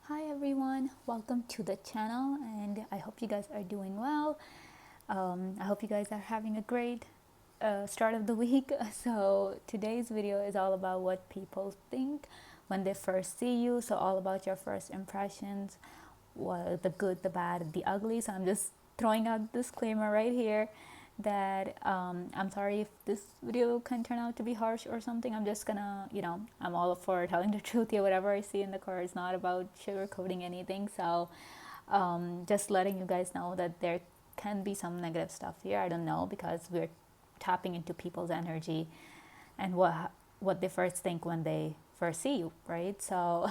Hi everyone, welcome to the channel, and I hope you guys are doing well. I hope you guys are having a great start of the week. So today's video is all about what people think when they first see you. So all about your first impressions, the good, the bad, the ugly. So I'm just throwing out a disclaimer right here that I'm sorry if this video can turn out to be harsh or something. I'm just gonna, I'm all for telling the truth here. Whatever I see in the car is not about sugarcoating anything. So just letting you guys know that there can be some negative stuff here. I don't know, because we're tapping into people's energy and what they first think when they first see you, right? So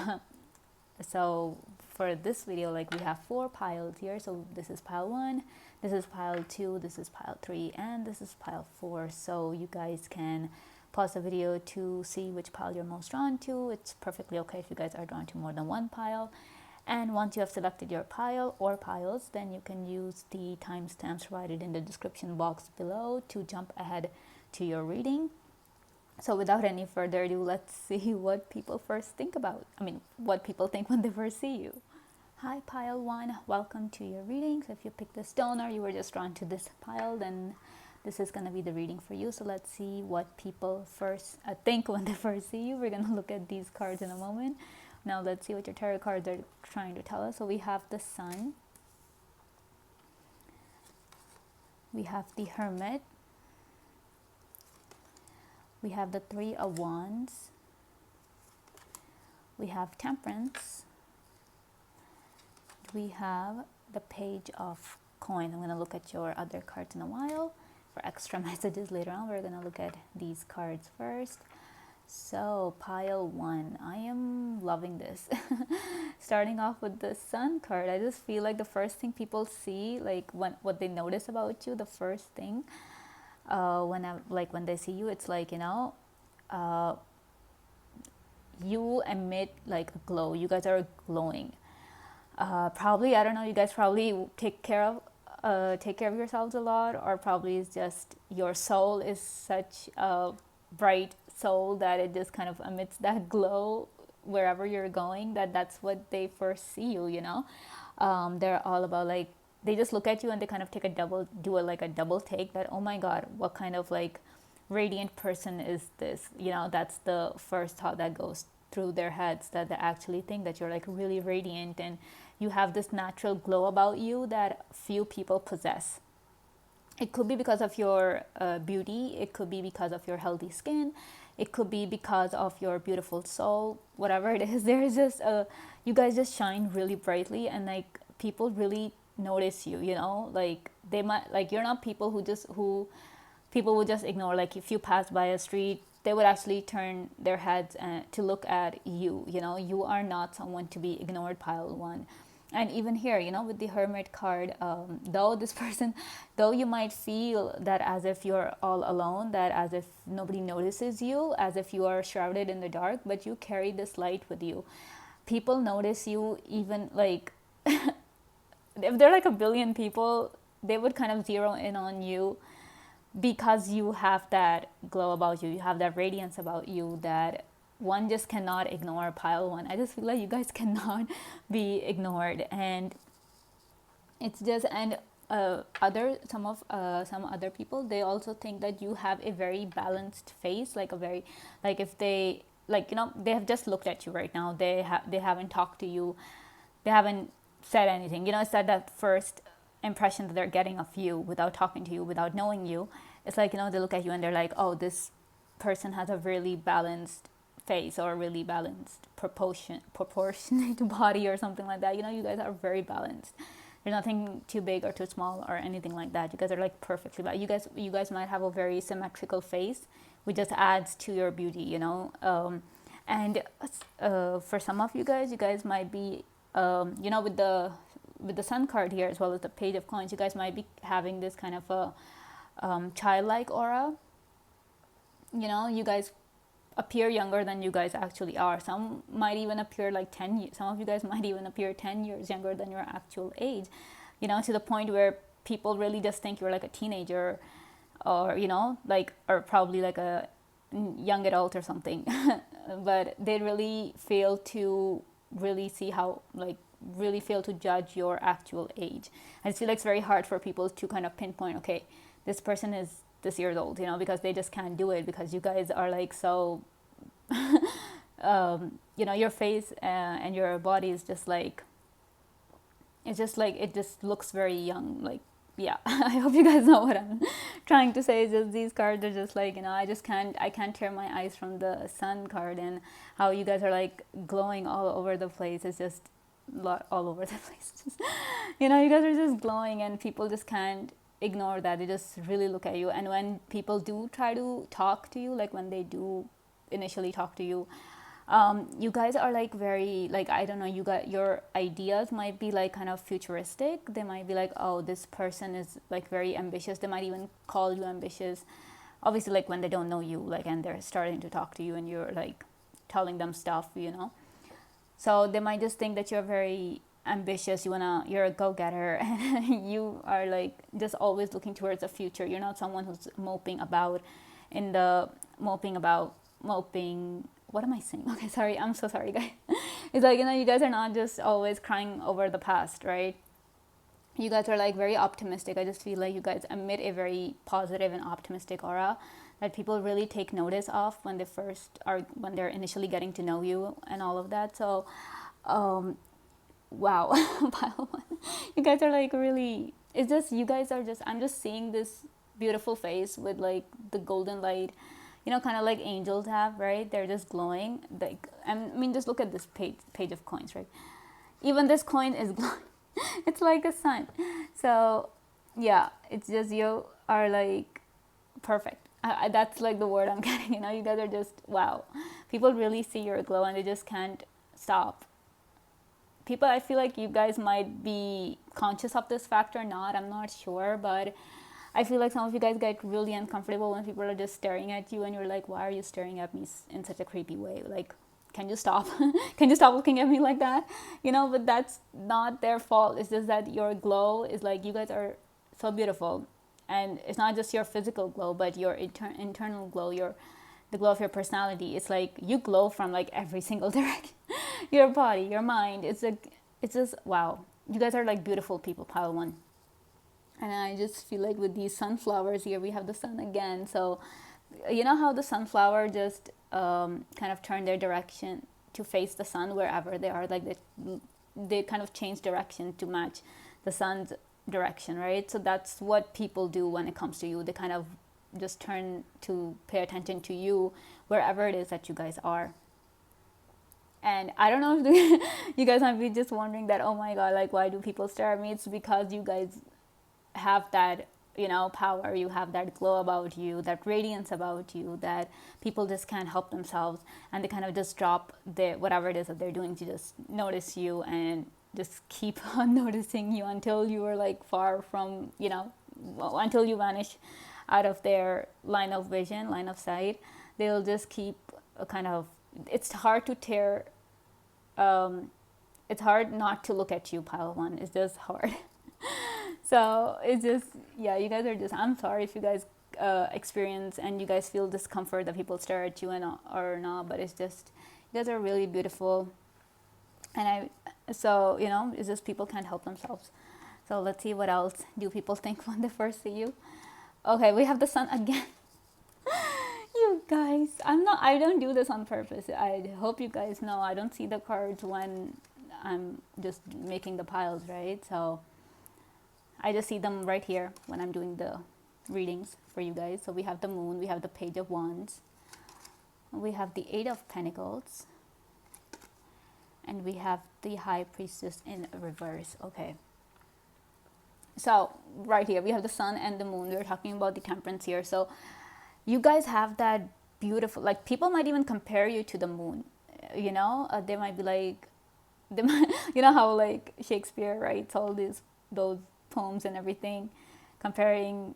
so for this video, like, we have 4 piles here. So this is pile 1, this is pile 2, this is pile 3, and this is pile 4. So you guys can pause the video to see which pile you're most drawn to. It's perfectly okay if you guys are drawn to more than one pile. And once you have selected your pile or piles, then you can use the timestamps provided in the description box below to jump ahead to your reading. So without any further ado, let's see what people first think about. What people think when they first see you. Hi, pile 1. Welcome to your reading. So if you picked the stone or you were just drawn to this pile, then this is going to be the reading for you. So let's see what people first think when they first see you. We're going to look at these cards in a moment. Now let's see what your tarot cards are trying to tell us. So we have the Sun. We have the Hermit. We have the 3 of Wands. We have Temperance. We have the Page of Coin. I'm going to look at your other cards in a while. For extra messages later on, we're going to look at these cards first. So pile 1, I am loving this. Starting off with the Sun card, I just feel like the first thing people see, like what they notice about you, the first thing when they see you, it's like, you emit like a glow. You guys are glowing. Probably, I don't know, you guys probably take care of yourselves a lot, or probably it's just your soul is such a bright soul that it just kind of emits that glow wherever you're going, that's what they first see you. They're all about, like, they just look at you and they kind of like a double take, that, oh my god, what kind of like radiant person is this. That's the first thought that goes through their heads, that they actually think that you're like really radiant and you have this natural glow about you that few people possess. It could be because of your beauty, it could be because of your healthy skin, it could be because of your beautiful soul. Whatever it is, there's just you guys just shine really brightly, and like people really notice you. Like they might, like, you're not people who people would just ignore. Like if you pass by a street, they would actually turn their heads to look at you. You are not someone to be ignored, pile 1. And even here, with the Hermit card, though you might feel that as if you're all alone, that as if nobody notices you, as if you are shrouded in the dark, but you carry this light with you. People notice you, even like if there are like a billion people, they would kind of zero in on you, because you have that glow about you, you have that radiance about you that one just cannot ignore, pile 1. I just feel like you guys cannot be ignored. And it's just, and some other people, they also think that you have a very balanced face, like a very, like, if they, like, they have just looked at you right now, they haven't talked to you, they haven't said anything. It's that first impression that they're getting of you without talking to you, without knowing you. It's like, they look at you and they're like, oh, this person has a really balanced face, or a really balanced proportionate body, or something like that. You guys are very balanced. There's nothing too big or too small or anything like that. You guys are like perfectly balanced. You guys might have a very symmetrical face, which just adds to your beauty. And for some of you guys might be, with the Sun card here, as well as the Page of Coins, you guys might be having this kind of a childlike aura. You guys appear younger than you guys actually are. Some might even appear like 10 years. Some of you guys might even appear 10 years younger than your actual age, to the point where people really just think you're like a teenager, or, or probably like a young adult or something. But they really fail to really see how, like, really fail to judge your actual age. I just feel like it's very hard for people to kind of pinpoint, okay, this person is this years old, you know, because they just can't do it, because you guys are like so you know, your face and your body is just like, it's just like, it just looks very young, like, yeah. I hope you guys know what I'm trying to say. It's just these cards are just like, you know, I can't tear my eyes from the sun card, and how you guys are like glowing all over the place. It's just all over the place. You know, you guys are just glowing, and people just can't ignore that. They just really look at you. And when people do try to talk to you, like when they do initially talk to you, you guys are like very, like, I don't know, you got, your ideas might be like kind of futuristic. They might be like, oh, this person is like very ambitious. They might even call you ambitious, obviously, like when they don't know you, like, and they're starting to talk to you and you're like telling them stuff, you know. So they might just think that you're very ambitious, you're a go-getter, and you are like just always looking towards the future. You're not someone who's moping about moping. What am I saying? Okay, sorry, I'm so sorry, guys. It's like, you know, you guys are not just always crying over the past, right? You guys are like very optimistic. I just feel like you guys emit a very positive and optimistic aura that people really take notice of when when they're initially getting to know you and all of that. So wow. You guys are like really, it's just, you guys are just, I'm just seeing this beautiful face with like the golden light, you know, kind of like angels have, right? They're just glowing. Like, I mean, just look at this page of coins, right? Even this coin is glowing. It's like a sun. So yeah, it's just, you are like perfect. That's like the word I'm getting. You know, you guys are just wow. People really see your glow and they just can't stop. People, I feel like you guys might be conscious of this fact or not. I'm not sure, but I feel like some of you guys get really uncomfortable when people are just staring at you, and you're like, why are you staring at me in such a creepy way? Like, can you stop? Can you stop looking at me like that? You know, but that's not their fault. It's just that your glow is like, you guys are so beautiful. And it's not just your physical glow, but your internal glow, the glow of your personality. It's like you glow from like every single direction. Your body, your mind. It's just wow. You guys are like beautiful people, pile one. And I just feel like with these sunflowers here, we have the sun again. So you know how the sunflower just kind of turn their direction to face the sun wherever they are, like they kind of change direction to match the sun's direction, right? So that's what people do when it comes to you. They kind of just turn to pay attention to you wherever it is that you guys are. And I don't know if you guys might be just wondering that, oh my god, like, why do people stare at me? It's because you guys have that, you know, power. You have that glow about you, that radiance about you, that people just can't help themselves, and they kind of just drop whatever it is that they're doing to just notice you, and just keep on noticing you until you are like far from, you know, until you vanish out of their line of vision, line of sight. They'll just keep kind of, it's hard to tear, it's hard not to look at you, pile one. It's just hard. So it's just, yeah, you guys are just, I'm sorry if you guys experience and you guys feel discomfort that people stare at you or not, but it's just, you guys are really beautiful. And so, you know, it's just people can't help themselves. So let's see, what else do people think when they first see you? Okay, we have the sun again. You guys, I don't do this on purpose. I hope you guys know I don't see the cards when I'm just making the piles, right? So I just see them right here when I'm doing the readings for you guys. So we have the moon, we have the page of wands, we have the 8 of pentacles, and we have the high priestess in reverse. Okay. So right here we have the sun and the moon. We're talking about the temperance here. So you guys have that beautiful, like, people might even compare you to the moon, you know. They might be like, you know how like Shakespeare writes all those poems and everything, comparing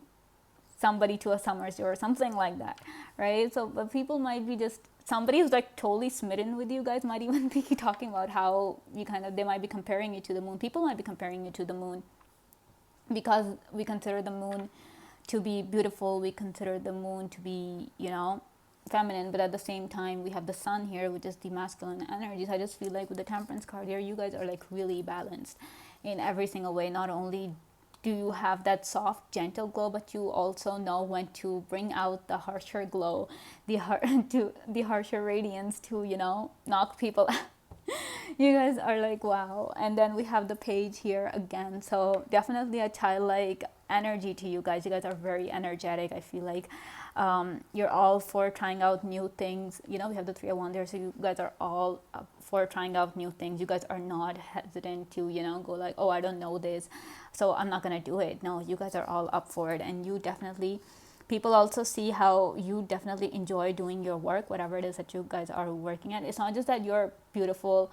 somebody to a Summersby or something like that, right? So but people might be just, somebody who's like totally smitten with you guys might even be talking about how you kind of, they might be comparing you to the moon. People might be comparing you to the moon because we consider the moon to be beautiful. We consider the moon to be, you know, feminine, but at the same time we have the sun here, which is the masculine energies. I just feel like with the temperance card here, you guys are like really balanced in every single way. Not only do you have that soft gentle glow, but you also know when to bring out the harsher glow, to the harsher radiance to, you know, knock people out. You guys are like, wow. And then we have the page here again, so definitely a childlike energy to you guys. You guys are very energetic. I feel like you're all for trying out new things. You know, we have the three of wands there, so you guys are all up for trying out new things. You guys are not hesitant to, you know, go like, oh, I don't know this, so I'm not gonna do it. No, you guys are all up for it. And you definitely, people also see how you definitely enjoy doing your work, whatever it is that you guys are working at. It's not just that you're beautiful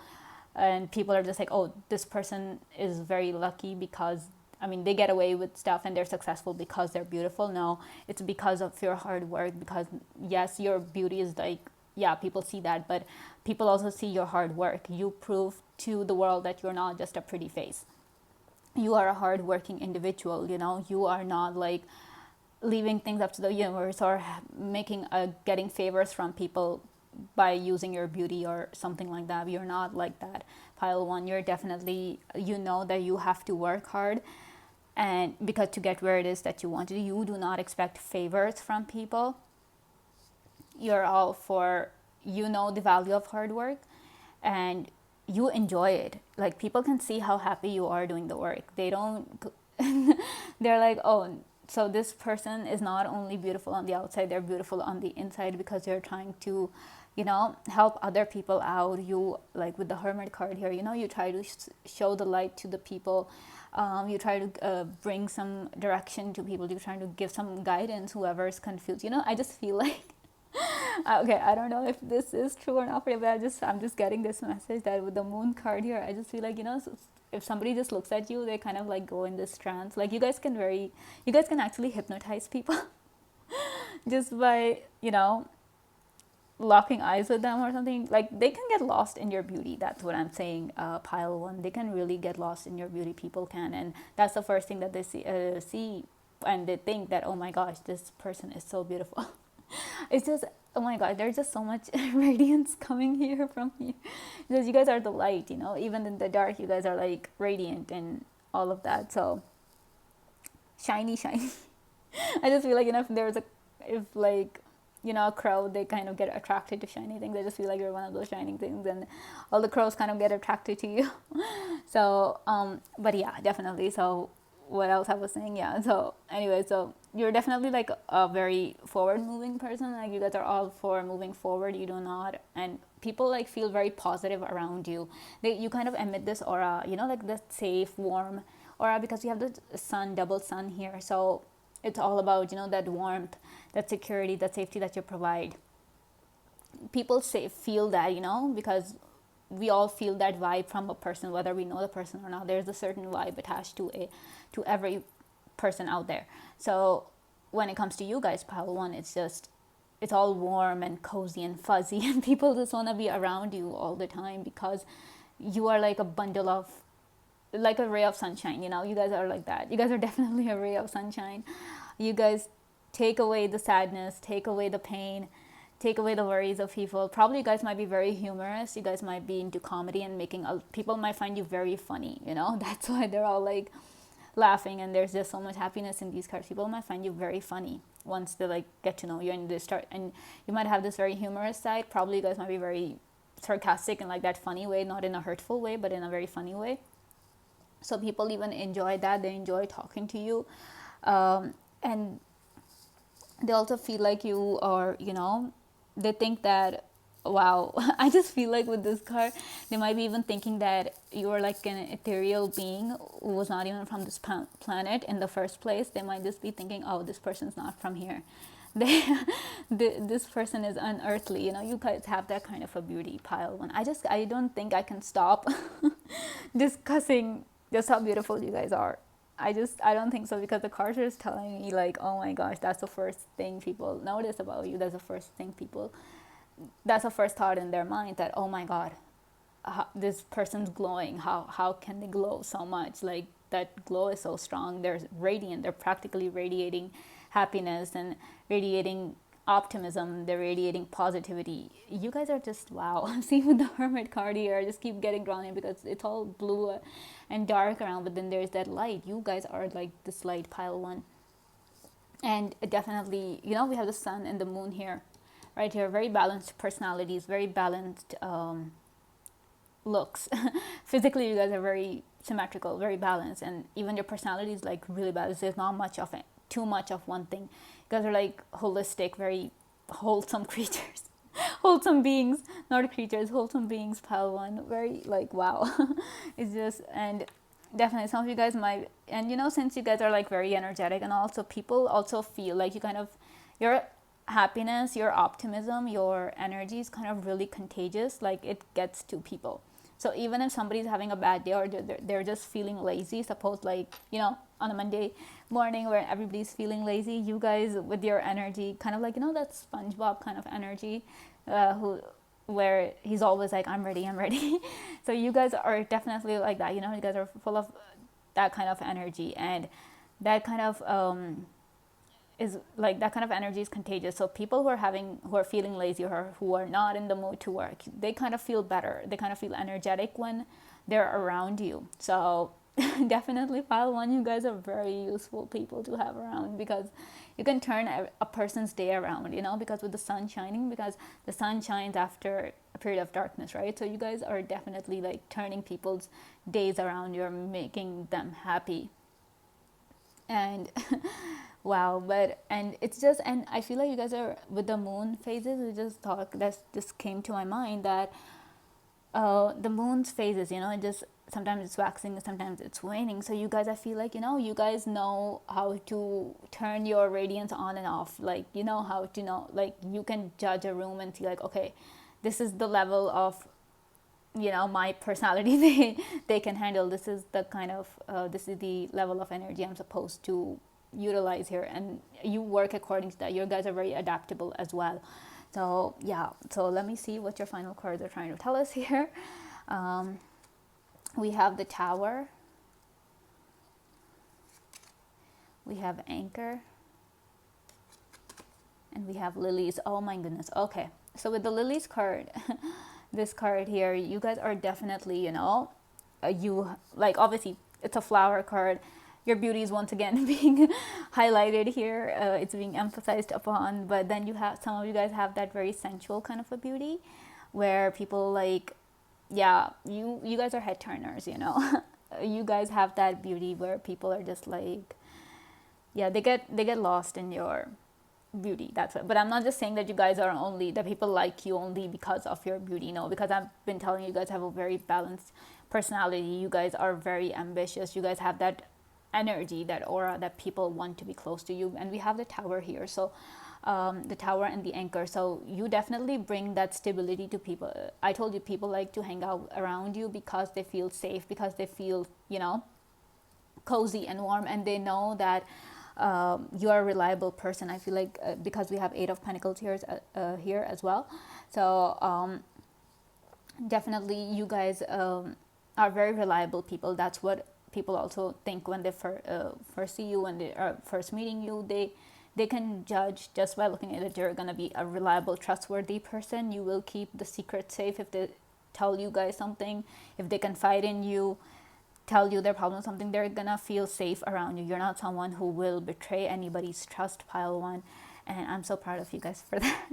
and people are just like, oh, this person is very lucky because, I mean, they get away with stuff and they're successful because they're beautiful. No, it's because of your hard work. Because yes, your beauty is like, yeah, people see that, but people also see your hard work. You prove to the world that you're not just a pretty face. You are a hard-working individual. You know, you are not like leaving things up to the universe or making getting favors from people by using your beauty or something like that. You're not like that, pile one. You're definitely, you know that you have to work hard, and because to get where it is that you want to, you do not expect favors from people. You're all for, you know, the value of hard work, and you enjoy it. Like, people can see how happy you are doing the work. They don't they're like, oh, so this person is not only beautiful on the outside, they're beautiful on the inside, because they're trying to, you know, help other people out. You, like with the hermit card here, you know, you try to show the light to the people. You try to bring some direction to people. You try to give some guidance whoever is confused. You know, I just feel like okay, I don't know if this is true or not, but I'm just getting this message that with the moon card here, I just feel like, you know, if somebody just looks at you, they kind of like go in this trance. Like, you guys can actually hypnotize people just by, you know, locking eyes with them or something. Like, they can get lost in your beauty. That's what I'm saying, pile one. They can really get lost in your beauty. People can, and that's the first thing that they see, and they think that, oh my gosh, this person is so beautiful. It's just, oh my god, there's just so much radiance coming here from you, because you guys are the light, you know. Even in the dark, you guys are like radiant and all of that. So shiny. I just feel like, you know, if like, you know, a crow, they kind of get attracted to shiny things. I just feel like you're one of those shining things, and all the crows kind of get attracted to you. So but yeah, definitely. So what else I was saying, yeah, so anyway, so you're definitely like a very forward moving person. Like, you guys are all for moving forward. You do not, and people like feel very positive around you. You kind of emit this aura, you know, like the safe, warm aura, because you have the sun, double sun here. So it's all about, you know, that warmth, that security, that safety that you provide. People feel that, you know, because we all feel that vibe from a person, whether we know the person or not. There's a certain vibe attached to every person out there. So when it comes to you guys, pile one, it's all warm and cozy and fuzzy, and people just want to be around you all the time, because you are like a bundle of, like a ray of sunshine. You know, you guys are like that. You guys are definitely a ray of sunshine. You guys take away the sadness, take away the pain, take away the worries of people. Probably you guys might be very humorous. You guys might be into comedy and people might find you very funny, you know. That's why they're all like laughing, and there's just so much happiness in these cards. People might find you very funny once they like get to know you, and they start, and you might have this very humorous side. Probably you guys might be very sarcastic in like that funny way, not in a hurtful way, but in a very funny way. So people even enjoy that. They enjoy talking to you, and they also feel like you are, you know, they think that, wow. I just feel like with this card, they might be even thinking that you are like an ethereal being who was not even from this planet in the first place. They might just be thinking, oh, this person's not from here. This person is unearthly. You know, you guys have that kind of a beauty, pile one. I don't think I can stop discussing just how beautiful you guys are. I don't think so, because the cards are just telling me like, oh my gosh, that's the first thing people notice about you. That's the first thought in their mind, that, oh my god, this person's glowing. How can they glow so much? Like, that glow is so strong. They're radiant. They're practically radiating happiness and radiating optimism, they're radiating positivity. You guys are just wow. See with the Hermit card here, I just keep getting drawn in because it's all blue and dark around, but then there's that light. You guys are like this light, pile one. And definitely, we have the sun and the moon here, right here. Very balanced personalities, very balanced looks. Physically, you guys are very symmetrical, very balanced, and even your personality is like really balanced. There's not much of it, too much of one thing. You guys are like holistic, very wholesome creatures. Wholesome beings, not creatures, wholesome beings, pile one. Very like wow. It's just, and definitely some of you guys might, and since you guys are like very energetic, and also people also feel like you kind of, your happiness, your optimism, your energy is kind of really contagious. Like it gets to people. So even if somebody's having a bad day or they're just feeling lazy, suppose like, on a Monday morning where everybody's feeling lazy, you guys with your energy, kind of like, that SpongeBob kind of energy, where he's always like, I'm ready. So you guys are definitely like that. You guys are full of that kind of energy, and that kind of is like, that kind of energy is contagious. So people who are feeling lazy or who are not in the mood to work, they kind of feel better. They kind of feel energetic when they're around you. So definitely pile one, you guys are very useful people to have around, because you can turn a person's day around, because with the sun shining, because the sun shines after a period of darkness, right? So you guys are definitely like turning people's days around. You're making them happy. And wow. And it's just, and I feel like you guys are with the moon phases. We just thought, that just came to my mind, that the moon's phases, it just, sometimes it's waxing, sometimes it's waning. So you guys, I feel like, you guys know how to turn your radiance on and off. Like, how to know, like, you can judge a room and see like, okay, this is the level of, my personality they can handle. This is the kind of, this is the level of energy I'm supposed to utilize here. And you work according to that. You guys are very adaptable as well. So yeah, so let me see what your final cards are trying to tell us here. We have the Tower, we have Anchor, and we have Lilies. Oh my goodness. Okay, so with the Lilies card, this card here, you guys are definitely, you like, obviously it's a flower card. Your beauty is once again being highlighted here. It's being emphasized upon. But then you have, some of you guys have that very sensual kind of a beauty, where people like, yeah, you guys are head turners. You guys have that beauty where people are just like, yeah, they get lost in your beauty. That's it. But I'm not just saying that you guys are only, that people like you only because of your beauty. No, because I've been telling you, you guys have a very balanced personality. You guys are very ambitious. You guys have that energy, that aura, that people want to be close to you. And we have the Tower here, so the Tower and the Anchor. So you definitely bring that stability to people. I told you, people like to hang out around you because they feel safe, because they feel, cozy and warm, and they know that you are a reliable person. I feel like because we have Eight of Pentacles here as well. So definitely you guys are very reliable people. That's what people also think when they first see you, when they are first meeting you. They can judge just by looking at it. You're going to be a reliable, trustworthy person. You will keep the secret safe. If they tell you guys something, if they confide in you, tell you their problem, something, they're going to feel safe around you. You're not someone who will betray anybody's trust, pile one. And I'm so proud of you guys for that.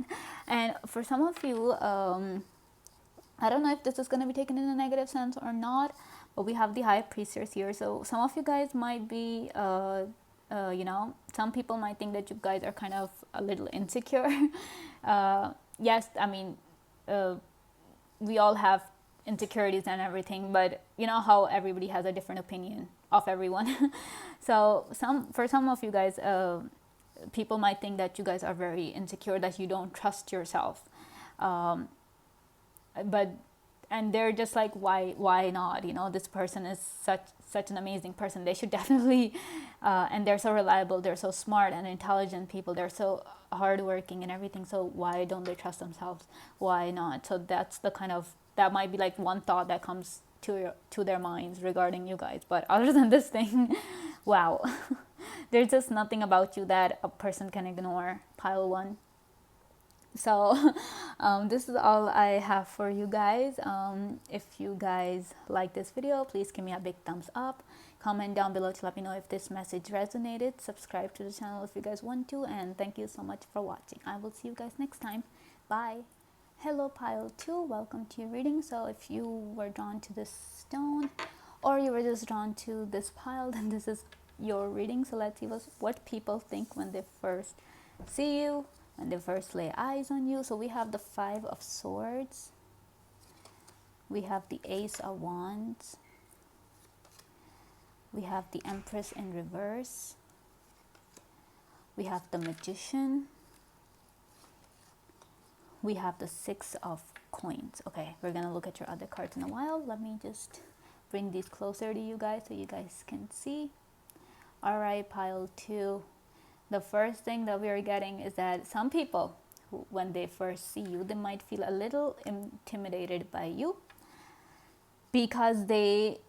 And for some of you, I don't know if this is going to be taken in a negative sense or not, but we have the High Priestess here. So some of you guys might be, some people might think that you guys are kind of a little insecure. Yes, I mean, we all have insecurities and everything, but you know how everybody has a different opinion of everyone. So for some of you guys, people might think that you guys are very insecure, that you don't trust yourself. And they're just like, why not? This person is such an amazing person. They should definitely, and they're so reliable, they're so smart and intelligent people, they're so hardworking and everything. So why don't they trust themselves? Why not? So that's the kind of, that might be like one thought that comes to their minds regarding you guys. But other than this thing, wow, there's just nothing about you that a person can ignore, pile one. So this is all I have for you guys. If you guys like this video, please give me a big thumbs up. Comment down below to let me know if this message resonated. Subscribe to the channel if you guys want to, and thank you so much for watching. I will see you guys next time. Bye. Hello pile 2, welcome to your reading. So if you were drawn to this stone, or you were just drawn to this pile, then this is your reading. So let's see what people think when they first see you, when they first lay eyes on you. So we have the 5 of Swords, we have the Ace of Wands, we have the Empress in reverse, we have the Magician, we have the 6 of Coins. Okay, we're gonna look at your other cards in a while. Let me just bring these closer to you guys so you guys can see. All right, pile 2. The first thing that we are getting is that some people, who, when they first see you, they might feel a little intimidated by you because they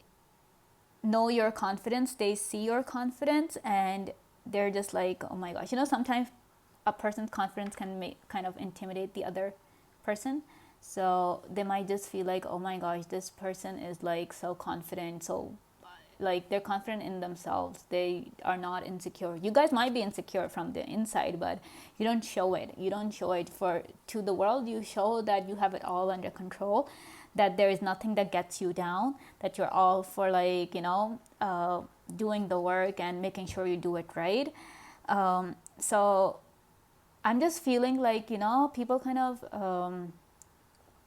know your confidence, they see your confidence, and they're just like, oh my gosh. You know, sometimes a person's confidence can kind of intimidate the other person. So they might just feel like, oh my gosh, this person is like so confident, so like they're confident in themselves, they are not insecure. You guys might be insecure from the inside, but you don't show it. You don't show it to the world. You show that you have it all under control, that there is nothing that gets you down, that you're all for, like, you know, doing the work and making sure you do it right. So I'm just feeling like, you know, people kind of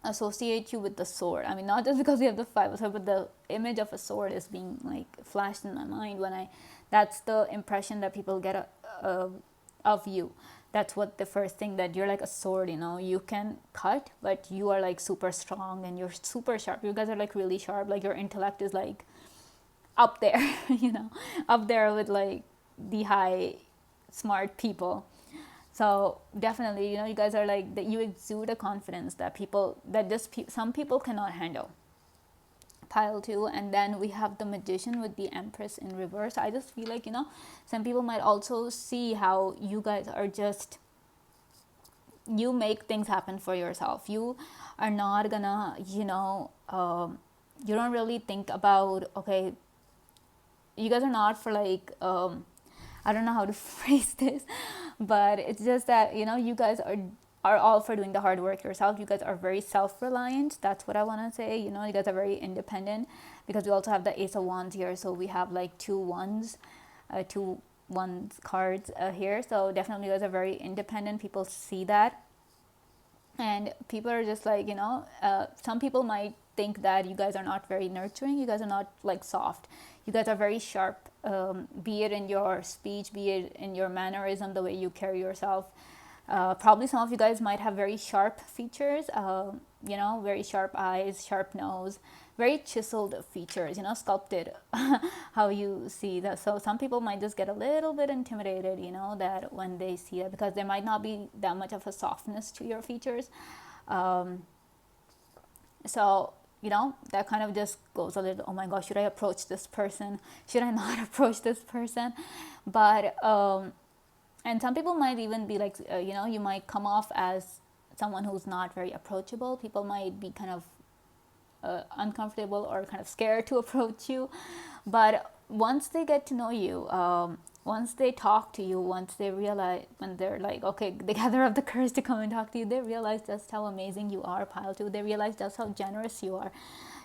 associate you with the sword. I mean, not just because you have the 5 of Swords, but the image of a sword is being like flashed in my mind when that's the impression that people get of you. That's what the first thing, that you're like a sword, you know, you can cut, but you are like super strong and you're super sharp. You guys are like really sharp, like your intellect is like up there, you know, up there with like the high smart people. So definitely, you know, you guys are like that. You exude a confidence that some people cannot handle. Pile 2, and then we have the Magician with the Empress in reverse. I just feel like, you know, some people might also see how you guys are just, you make things happen for yourself. You are not gonna, you know, you don't really think about, okay, you guys are not for like, I don't know how to phrase this, but it's just that, you know, you guys are all for doing the hard work yourself. You guys are very self-reliant. That's what I want to say. You know, you guys are very independent, because we also have the Ace of Wands here. So we have like two wands cards here. So definitely you guys are very independent. People see that. And people are just like, you know, some people might think that you guys are not very nurturing. You guys are not like soft. You guys are very sharp, be it in your speech, be it in your mannerism, the way you carry yourself. Probably some of you guys might have very sharp features, you know, very sharp eyes, sharp nose, very chiseled features, you know, sculpted, how you see that. So some people might just get a little bit intimidated, you know, that when they see that, because there might not be that much of a softness to your features. So, you know, that kind of just goes a little, oh my gosh, should I approach this person? Should I not approach this person? But, and some people might even be like, you know, you might come off as someone who's not very approachable. People might be kind of uncomfortable or kind of scared to approach you. But once they get to know you, once they talk to you, once they realize, when they're like, okay, they gather up the courage to come and talk to you, they realize just how amazing you are, pile 2. They realize just how generous you are.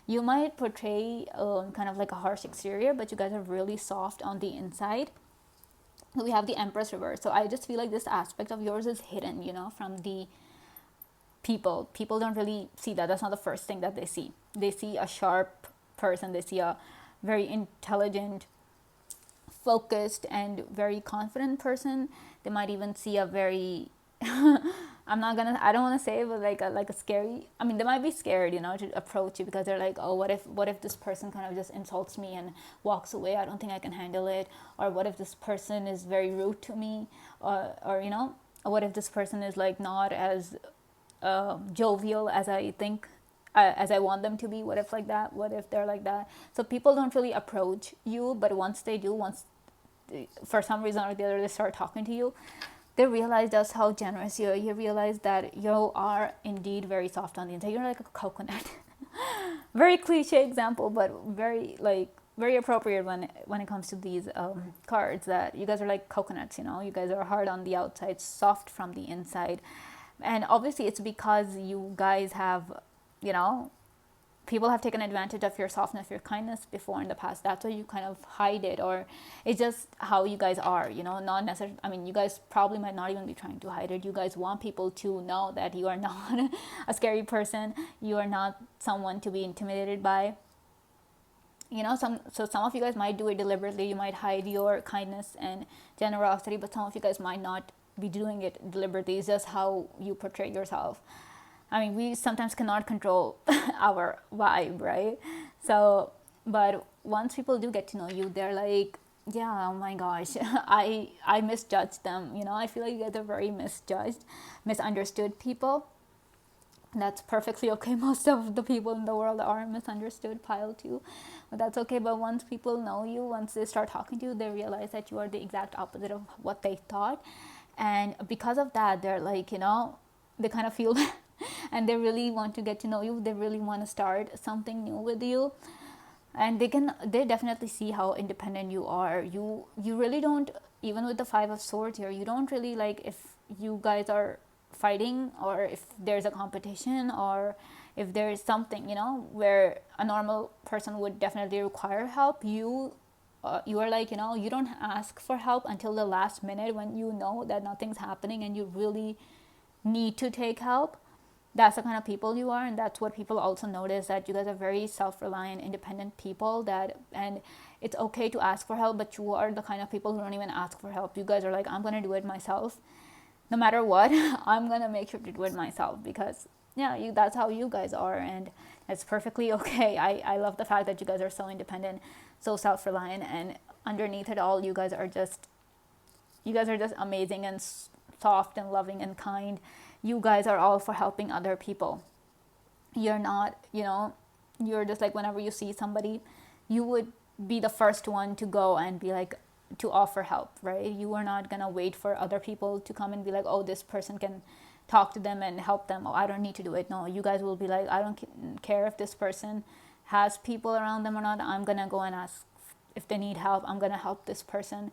You might portray kind of like a harsh exterior, but you guys are really soft on the inside. We have the Empress reverse. So I just feel like this aspect of yours is hidden, you know, from the people. People don't really see that. That's not the first thing that they see. They see a sharp person. They see a very intelligent, focused, and very confident person. They might even see a very I don't want to say it, but like a scary, I mean, they might be scared, you know, to approach you, because they're like, oh, what if this person kind of just insults me and walks away? I don't think I can handle it. Or what if this person is very rude to me? Or you know, what if this person is like not as jovial as I think, as I want them to be? What if like that? What if they're like that? So people don't really approach you, but once they do, for some reason or the other, they start talking to you, they realize just how generous you are. You realize that you are indeed very soft on the inside. You're like a coconut. Very cliche example, but very like very appropriate when it comes to these cards. That you guys are like coconuts. You know, you guys are hard on the outside, soft from the inside, and obviously it's because you guys have, you know, people have taken advantage of your softness, your kindness before in the past. That's why you kind of hide it, or it's just how you guys are, you know, not necessarily. I mean, you guys probably might not even be trying to hide it. You guys want people to know that you are not a scary person. You are not someone to be intimidated by. You know, some of you guys might do it deliberately. You might hide your kindness and generosity, but some of you guys might not be doing it deliberately. It's just how you portray yourself. I mean, we sometimes cannot control our vibe, right? So, but once people do get to know you, they're like, yeah, oh my gosh, I misjudged them. You know, I feel like you guys are very misjudged, misunderstood people. That's perfectly okay. Most of the people in the world are misunderstood, pile too, but that's okay. But once people know you, once they start talking to you, they realize that you are the exact opposite of what they thought, and because of that, they're like, you know, they kind of feel and they really want to get to know you. They really want to start something new with you, and they definitely see how independent you are. You really don't, even with the Five of Swords here, you don't really, like, if you guys are fighting, or if there's a competition, or if there's something, you know, where a normal person would definitely require help, you are like, you know, you don't ask for help until the last minute when you know that nothing's happening and you really need to take help. That's the kind of people you are, and that's what people also notice, that you guys are very self-reliant, independent people. That, and it's okay to ask for help, but you are the kind of people who don't even ask for help. You guys are like, I'm gonna do it myself no matter what. I'm gonna make sure to do it myself, because yeah, that's how you guys are, and it's perfectly okay. I love the fact that you guys are so independent, so self-reliant, and underneath it all, you guys are just amazing and soft and loving and kind. You guys are all for helping other people. You're not, you know, you're just like, whenever you see somebody, you would be the first one to go and be like, to offer help, right? You are not gonna wait for other people to come and be like, oh, this person can talk to them and help them. Oh, I don't need to do it. No, you guys will be like, I don't care if this person has people around them or not. I'm gonna go and ask if they need help. I'm gonna help this person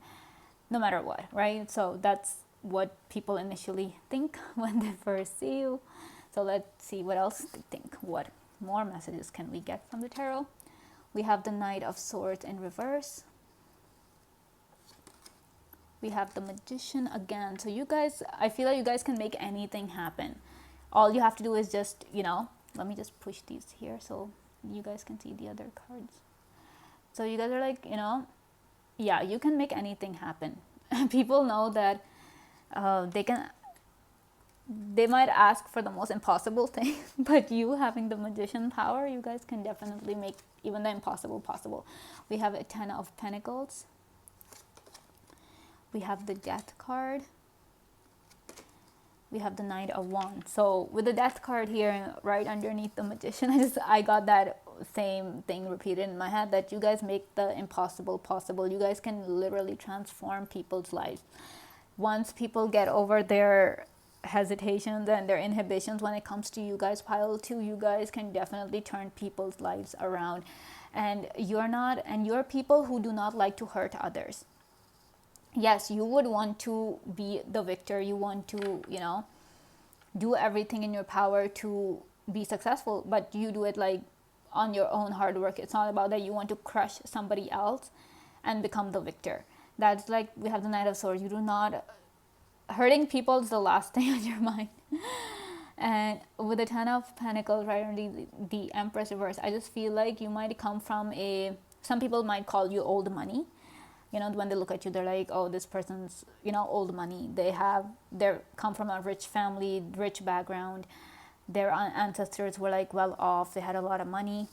no matter what, right? So that's what people initially think when they first see you. So let's see what else they think. What more messages can we get from the tarot? We have the Knight of Swords in reverse. We have the Magician again. So you guys, I feel like you guys can make anything happen. All you have to do is just, you know, let me just push these here so you guys can see the other cards. So you guys are like, you know, yeah, you can make anything happen. People know that they might ask for the most impossible thing, but you having the Magician power, you guys can definitely make even the impossible possible. We have a 10 of Pentacles. We have the Death card. We have the Knight of Wands. So with the Death card here right underneath the Magician, I got that same thing repeated in my head, that you guys make the impossible possible. You guys can literally transform people's lives. Once people get over their hesitations and their inhibitions when it comes to you guys, pile two, you guys can definitely turn people's lives around. And you're people who do not like to hurt others. Yes, you would want to be the victor. You want to, you know, do everything in your power to be successful, but you do it like on your own hard work. It's not about that you want to crush somebody else and become the victor. That's like, we have the Knight of Swords. You do not, hurting people is the last thing on your mind. And with the 10 of Pentacles right under the Empress reverse, I just feel like you might come from some people might call you old money. You know, when they look at you, they're like, oh, this person's, you know, old money. They come from a rich family, rich background. Their ancestors were like well off. They had a lot of money.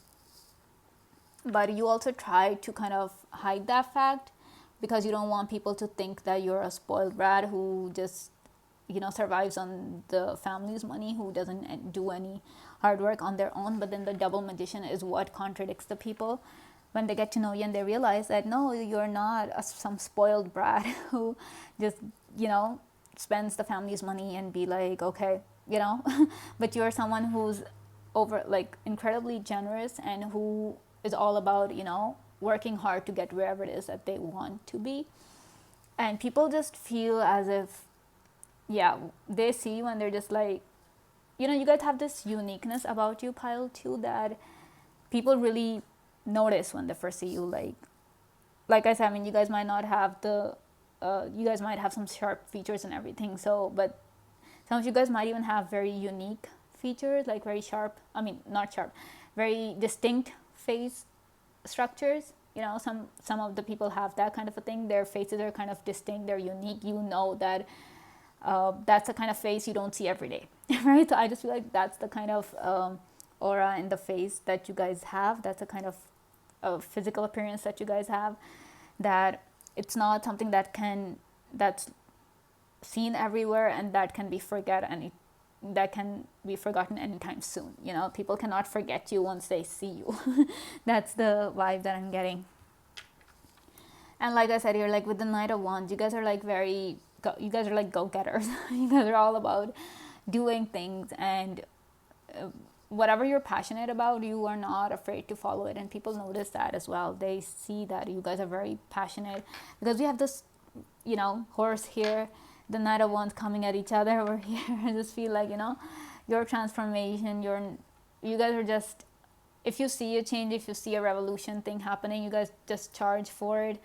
But you also try to kind of hide that fact, because you don't want people to think that you're a spoiled brat who just, you know, survives on the family's money, who doesn't do any hard work on their own. But then the double Magician is what contradicts the people. When they get to know you and they realize that, no, you're not some spoiled brat who just, you know, spends the family's money and be like, okay, you know. But you're someone who's over like incredibly generous and who is all about, you know, working hard to get wherever it is that they want to be. And people just feel as if, yeah, they see you and they're just like, you know, you guys have this uniqueness about you, Pile 2, that people really notice when they first see you. Like I said, I mean, you guys might not have the you guys might have some sharp features and everything, so, but some of you guys might even have very unique features, like very sharp, I mean, not sharp, very distinct face structures. You know, some of the people have that kind of a thing. Their faces are kind of distinct, they're unique. You know that that's the kind of face you don't see every day, right? So I just feel like that's the kind of aura in the face that you guys have. That's a kind of physical appearance that you guys have, that it's not something that's seen everywhere and that can be that can be forgotten anytime soon. You know, people cannot forget you once they see you. That's the vibe that I'm getting. And like I said here, like with the Knight of Wands, you guys are like you guys are like go-getters. You guys are all about doing things, and whatever you're passionate about, you are not afraid to follow it. And people notice that as well. They see that you guys are very passionate, because we have this, you know, horse here, the Knight of Wands coming at each other over here. I just feel like, you know, your transformation, you guys are just, if you see a change, if you see a revolution thing happening, you guys just charge for it,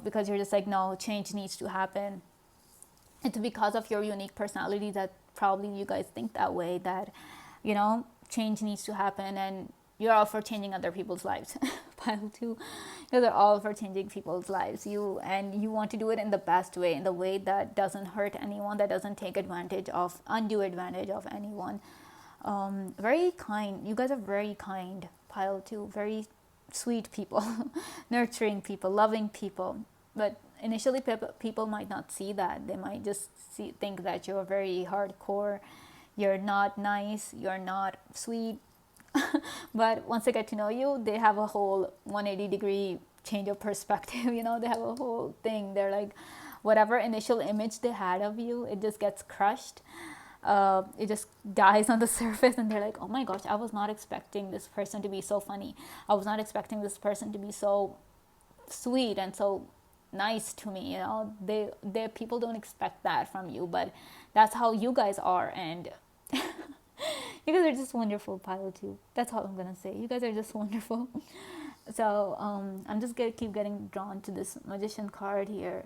because you're just like, no, change needs to happen. It's because of your unique personality that probably you guys think that way, that, you know, change needs to happen, and you're all for changing other people's lives. Pile 2, you guys are all for changing people's lives. You want to do it in the best way, in the way that doesn't hurt anyone, that doesn't take undue advantage of anyone. Very kind. You guys are very kind, Pile 2. Very sweet people, nurturing people, loving people. But initially, people might not see that. They might just think that you're very hardcore, you're not nice, you're not sweet. But once they get to know you, they have a whole 180-degree change of perspective. You know, they have a whole thing. They're like, whatever initial image they had of you, it just gets crushed. It just dies on the surface, and they're like, oh my gosh, I was not expecting this person to be so funny. I was not expecting this person to be so sweet and so nice to me. You know, they people don't expect that from you, but that's how you guys are. And you guys are just wonderful, Pile 2. That's all I'm gonna say. You guys are just wonderful. So I'm just gonna keep getting drawn to this Magician card here.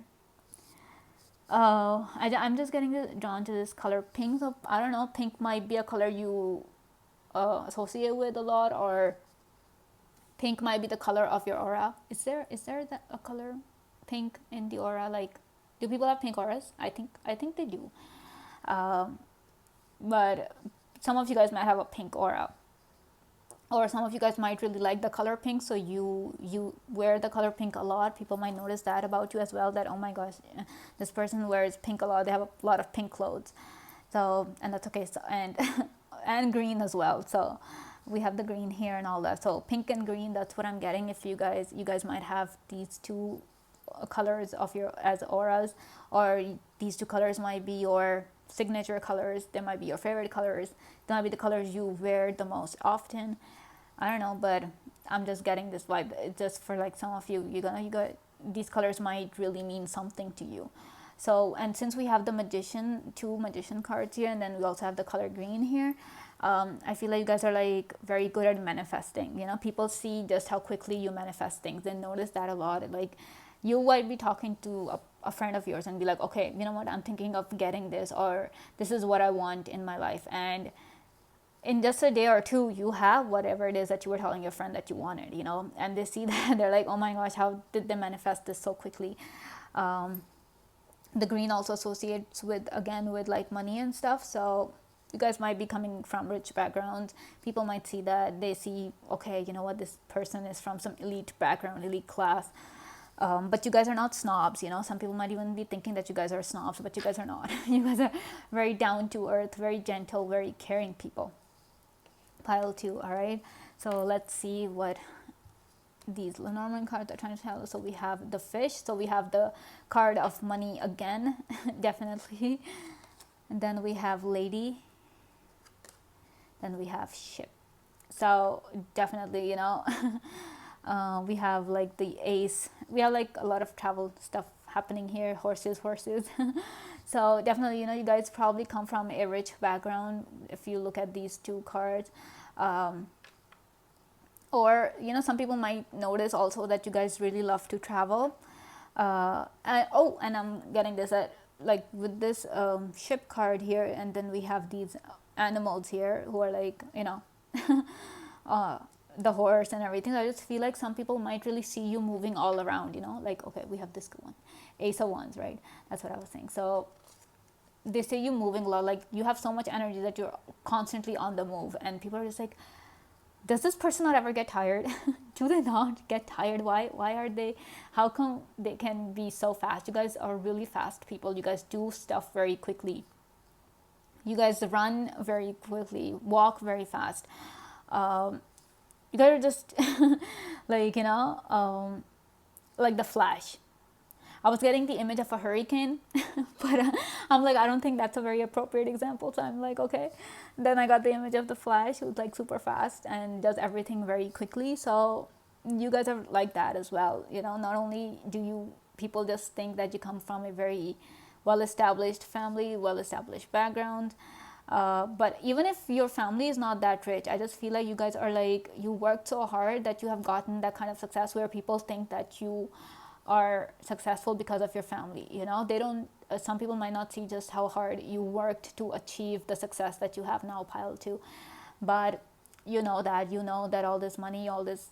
I'm just getting drawn to this color pink. So I don't know, pink might be a color you associate with a lot, or pink might be the color of your aura. Is there a color pink in the aura? Like, do people have pink auras? I think they do. But some of you guys might have a pink aura, or some of you guys might really like the color pink, so you wear the color pink a lot. People might notice that about you as well, that, oh my gosh, this person wears pink a lot, they have a lot of pink clothes. So, and that's okay. So, and and green as well. So we have the green here and all that. So pink and green, that's what I'm getting. If you guys might have these two colors of your as auras, or these two colors might be your signature colors. They might be your favorite colors. They might be the colors you wear the most often. I don't know, but I'm just getting this vibe. It's just for like some of you, you got these colors might really mean something to you. So, and since we have the two magician cards here, and then we also have the color green here, I feel like you guys are like very good at manifesting. You know, people see just how quickly you manifest things. They notice that a lot. Like, you might be talking to a friend of yours and be like, okay, you know what, I'm thinking of getting this, or this is what I want in my life. And in just a day or two, you have whatever it is that you were telling your friend that you wanted, you know, and they see that, they're like, oh my gosh, how did they manifest this so quickly? The green also associates with like money and stuff. So you guys might be coming from rich backgrounds. People might see that. They see, okay, you know what, this person is from some elite background, elite class. But you guys are not snobs, you know. Some people might even be thinking that you guys are snobs, but you guys are not. You guys are very down to earth, very gentle, very caring people. Pile 2, all right? So let's see what these Lenormand cards are trying to tell us. So we have the fish, so we have the card of money again, definitely. And then we have lady, then we have ship. So definitely, we have like the ace, we have like a lot of travel stuff happening here, horses. So definitely, you guys probably come from a rich background if you look at these two cards. Or some people might notice also that you guys really love to travel. And I'm getting this at like with this ship card here, and then we have these animals here who are like the horse and everything. I just feel like some people might really see you moving all around, like, okay, we have this one, ace of wands, right? That's what I was saying. So they say you moving a lot, like you have so much energy that you're constantly on the move, and people are just like, does this person not ever get tired? Do they not get tired? Why are they, how come they can be so fast? You guys are really fast people. You guys do stuff very quickly. You guys run very quickly, walk very fast. You guys are just like, like the Flash. I was getting the image of a hurricane, but I'm like, I don't think that's a very appropriate example. So I'm like, okay. Then I got the image of the Flash, who's like super fast and does everything very quickly. So you guys are like that as well. Not only do you people just think that you come from a very well-established family, well-established background, but even if your family is not that rich, I just feel like you guys are like, you worked so hard that you have gotten that kind of success where people think that you are successful because of your family. They don't, some people might not see just how hard you worked to achieve the success that you have now, pile 2. But that all this money, all this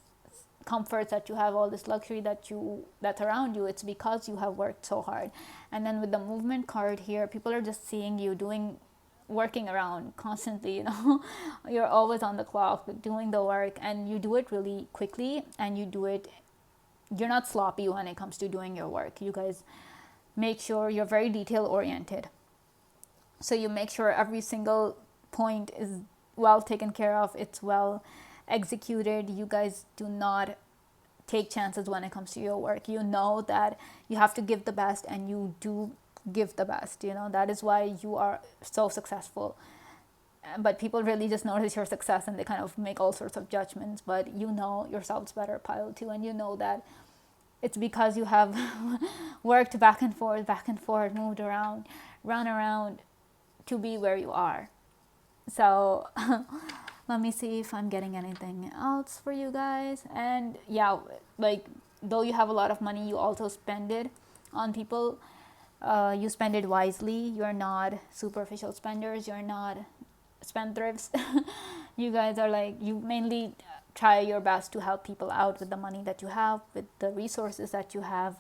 comforts that you have, all this luxury that's around you, it's because you have worked so hard. And then with the movement card here, people are just seeing you working around constantly. You're always on the clock doing the work, and you do it really quickly, and you're not sloppy when it comes to doing your work. You guys make sure you're very detail oriented. So you make sure every single point is well taken care of. It's well executed. You guys do not take chances when it comes to your work. You know that you have to give the best, and you do give the best. That is why you are so successful. But people really just notice your success, and they kind of make all sorts of judgments. But you know yourselves better, pile 2, and you know that it's because you have worked back and forth, moved around, run around to be where you are. So let me see if I'm getting anything else for you guys. And yeah, like, though you have a lot of money, you also spend it on people. You spend it wisely. You're not superficial spenders. You're not spendthrifts. You guys are like, you mainly try your best to help people out with the money that you have, with the resources that you have.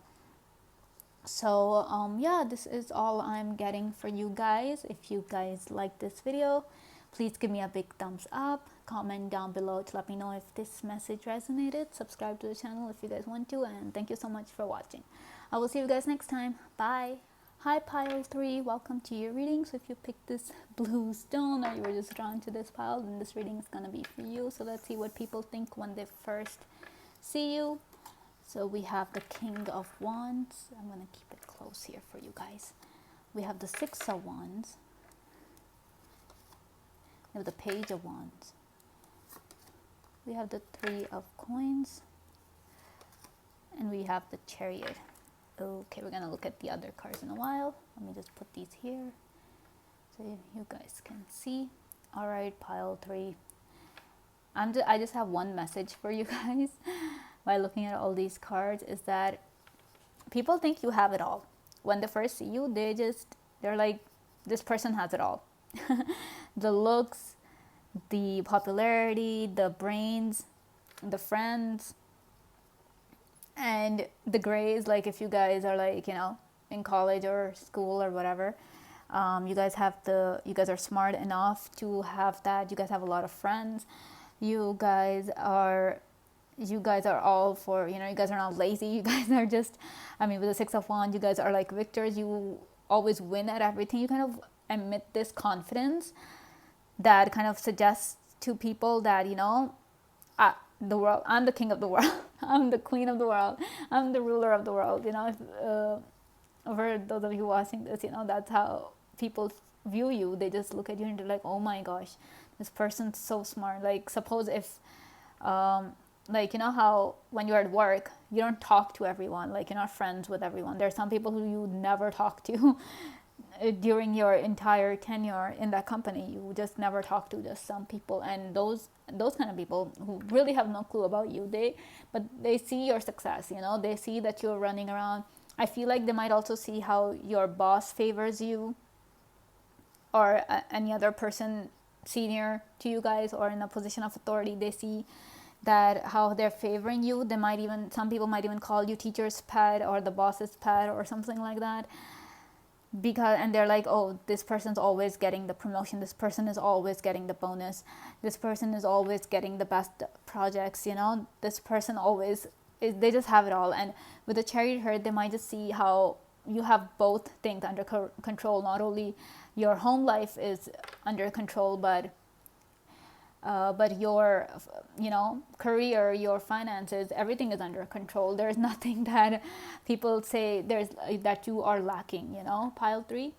So yeah, this is all I'm getting for you guys. If you guys like this video, please give me a big thumbs up, comment down below to let me know if this message resonated, subscribe to the channel if you guys want to, and thank you so much for watching. I will see you guys next time. Bye. Hi pile 3, welcome to your reading. So if you picked this blue stone, or you were just drawn to this pile, then this reading is gonna be for you. So let's see what people think when they first see you. So we have the King of Wands. I'm gonna keep it close here for you guys. We have the Six of Wands. We have the Page of Wands. We have the Three of Coins. And we have the Chariot. Okay, we're gonna look at the other cards in a while. Let me just put these here so you guys can see. All right, pile 3. I just have one message for you guys by looking at all these cards, is that people think you have it all. When they first see you, they're like, this person has it all. The looks, the popularity, the brains, the friends, and the grades. Like, if you guys are like, in college or school or whatever, you guys are smart enough to have that. You guys have a lot of friends. You guys are all for, you guys are not lazy. You guys are just, with the Six of Wands, you guys are like victors. You always win at everything. You kind of emit this confidence that kind of suggests to people that, the world, I'm the king of the world. I'm the queen of the world. I'm the ruler of the world. For those of you watching this, that's how people view you. They just look at you and they're like, oh my gosh, this person's so smart. Like, suppose if, like, how when you're at work, you don't talk to everyone. Like, you're not friends with everyone. There are some people who you never talk to during your entire tenure in that company. You just never talk to just some people, and those kind of people who really have no clue about you, but they see your success. They see that you're running around. I feel like they might also see how your boss favors you, or any other person senior to you guys or in a position of authority. They see that how they're favoring you. Some people might even call you teacher's pet or the boss's pet or something like that, and they're like, oh, this person's always getting the promotion, this person is always getting the bonus, this person is always getting the best projects, this person always they just have it all. And with the chariot herd, they might just see how you have both things under control. Not only your home life is under control, but your career, your finances, everything is under control. There's nothing that people say that you are lacking, pile 3.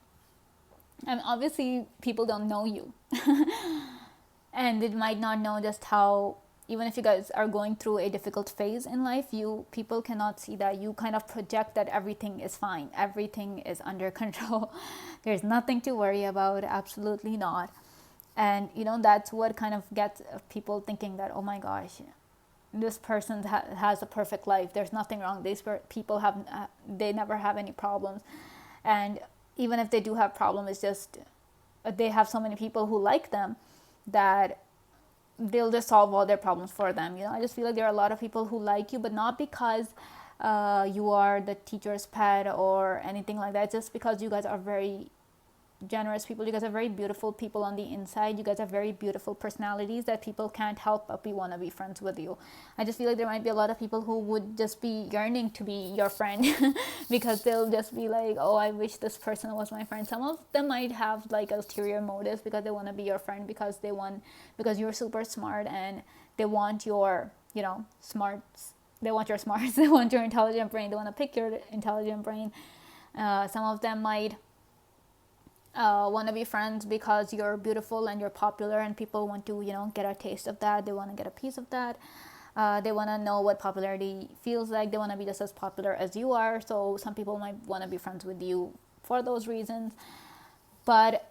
And obviously people don't know you and they might not know just how, even if you guys are going through a difficult phase in life, people cannot see that. You kind of project that everything is fine, everything is under control. There's nothing to worry about, absolutely not. And that's what kind of gets people thinking that, oh my gosh, this person has a perfect life, there's nothing wrong. These people they never have any problems. And even if they do have problems, it's just they have so many people who like them that they'll just solve all their problems for them. I just feel like there are a lot of people who like you, but not because you are the teacher's pet or anything like that. It's just because you guys are very generous people. You guys are very beautiful people on the inside. You guys have very beautiful personalities that people can't help but want to be friends with you. I just feel like there might be a lot of people who would just be yearning to be your friend because they'll just be like, oh, I wish this person was my friend. Some of them might have like ulterior motives because they want to be your friend because you're super smart and they want your smarts. They want your smarts. They want your intelligent brain. They want to pick your intelligent brain. Some of them might want to be friends because you're beautiful and you're popular, and people want to get a taste of that. They want to get a piece of that. They want to know what popularity feels like. They want to be just as popular as you are. So some people might want to be friends with you for those reasons, but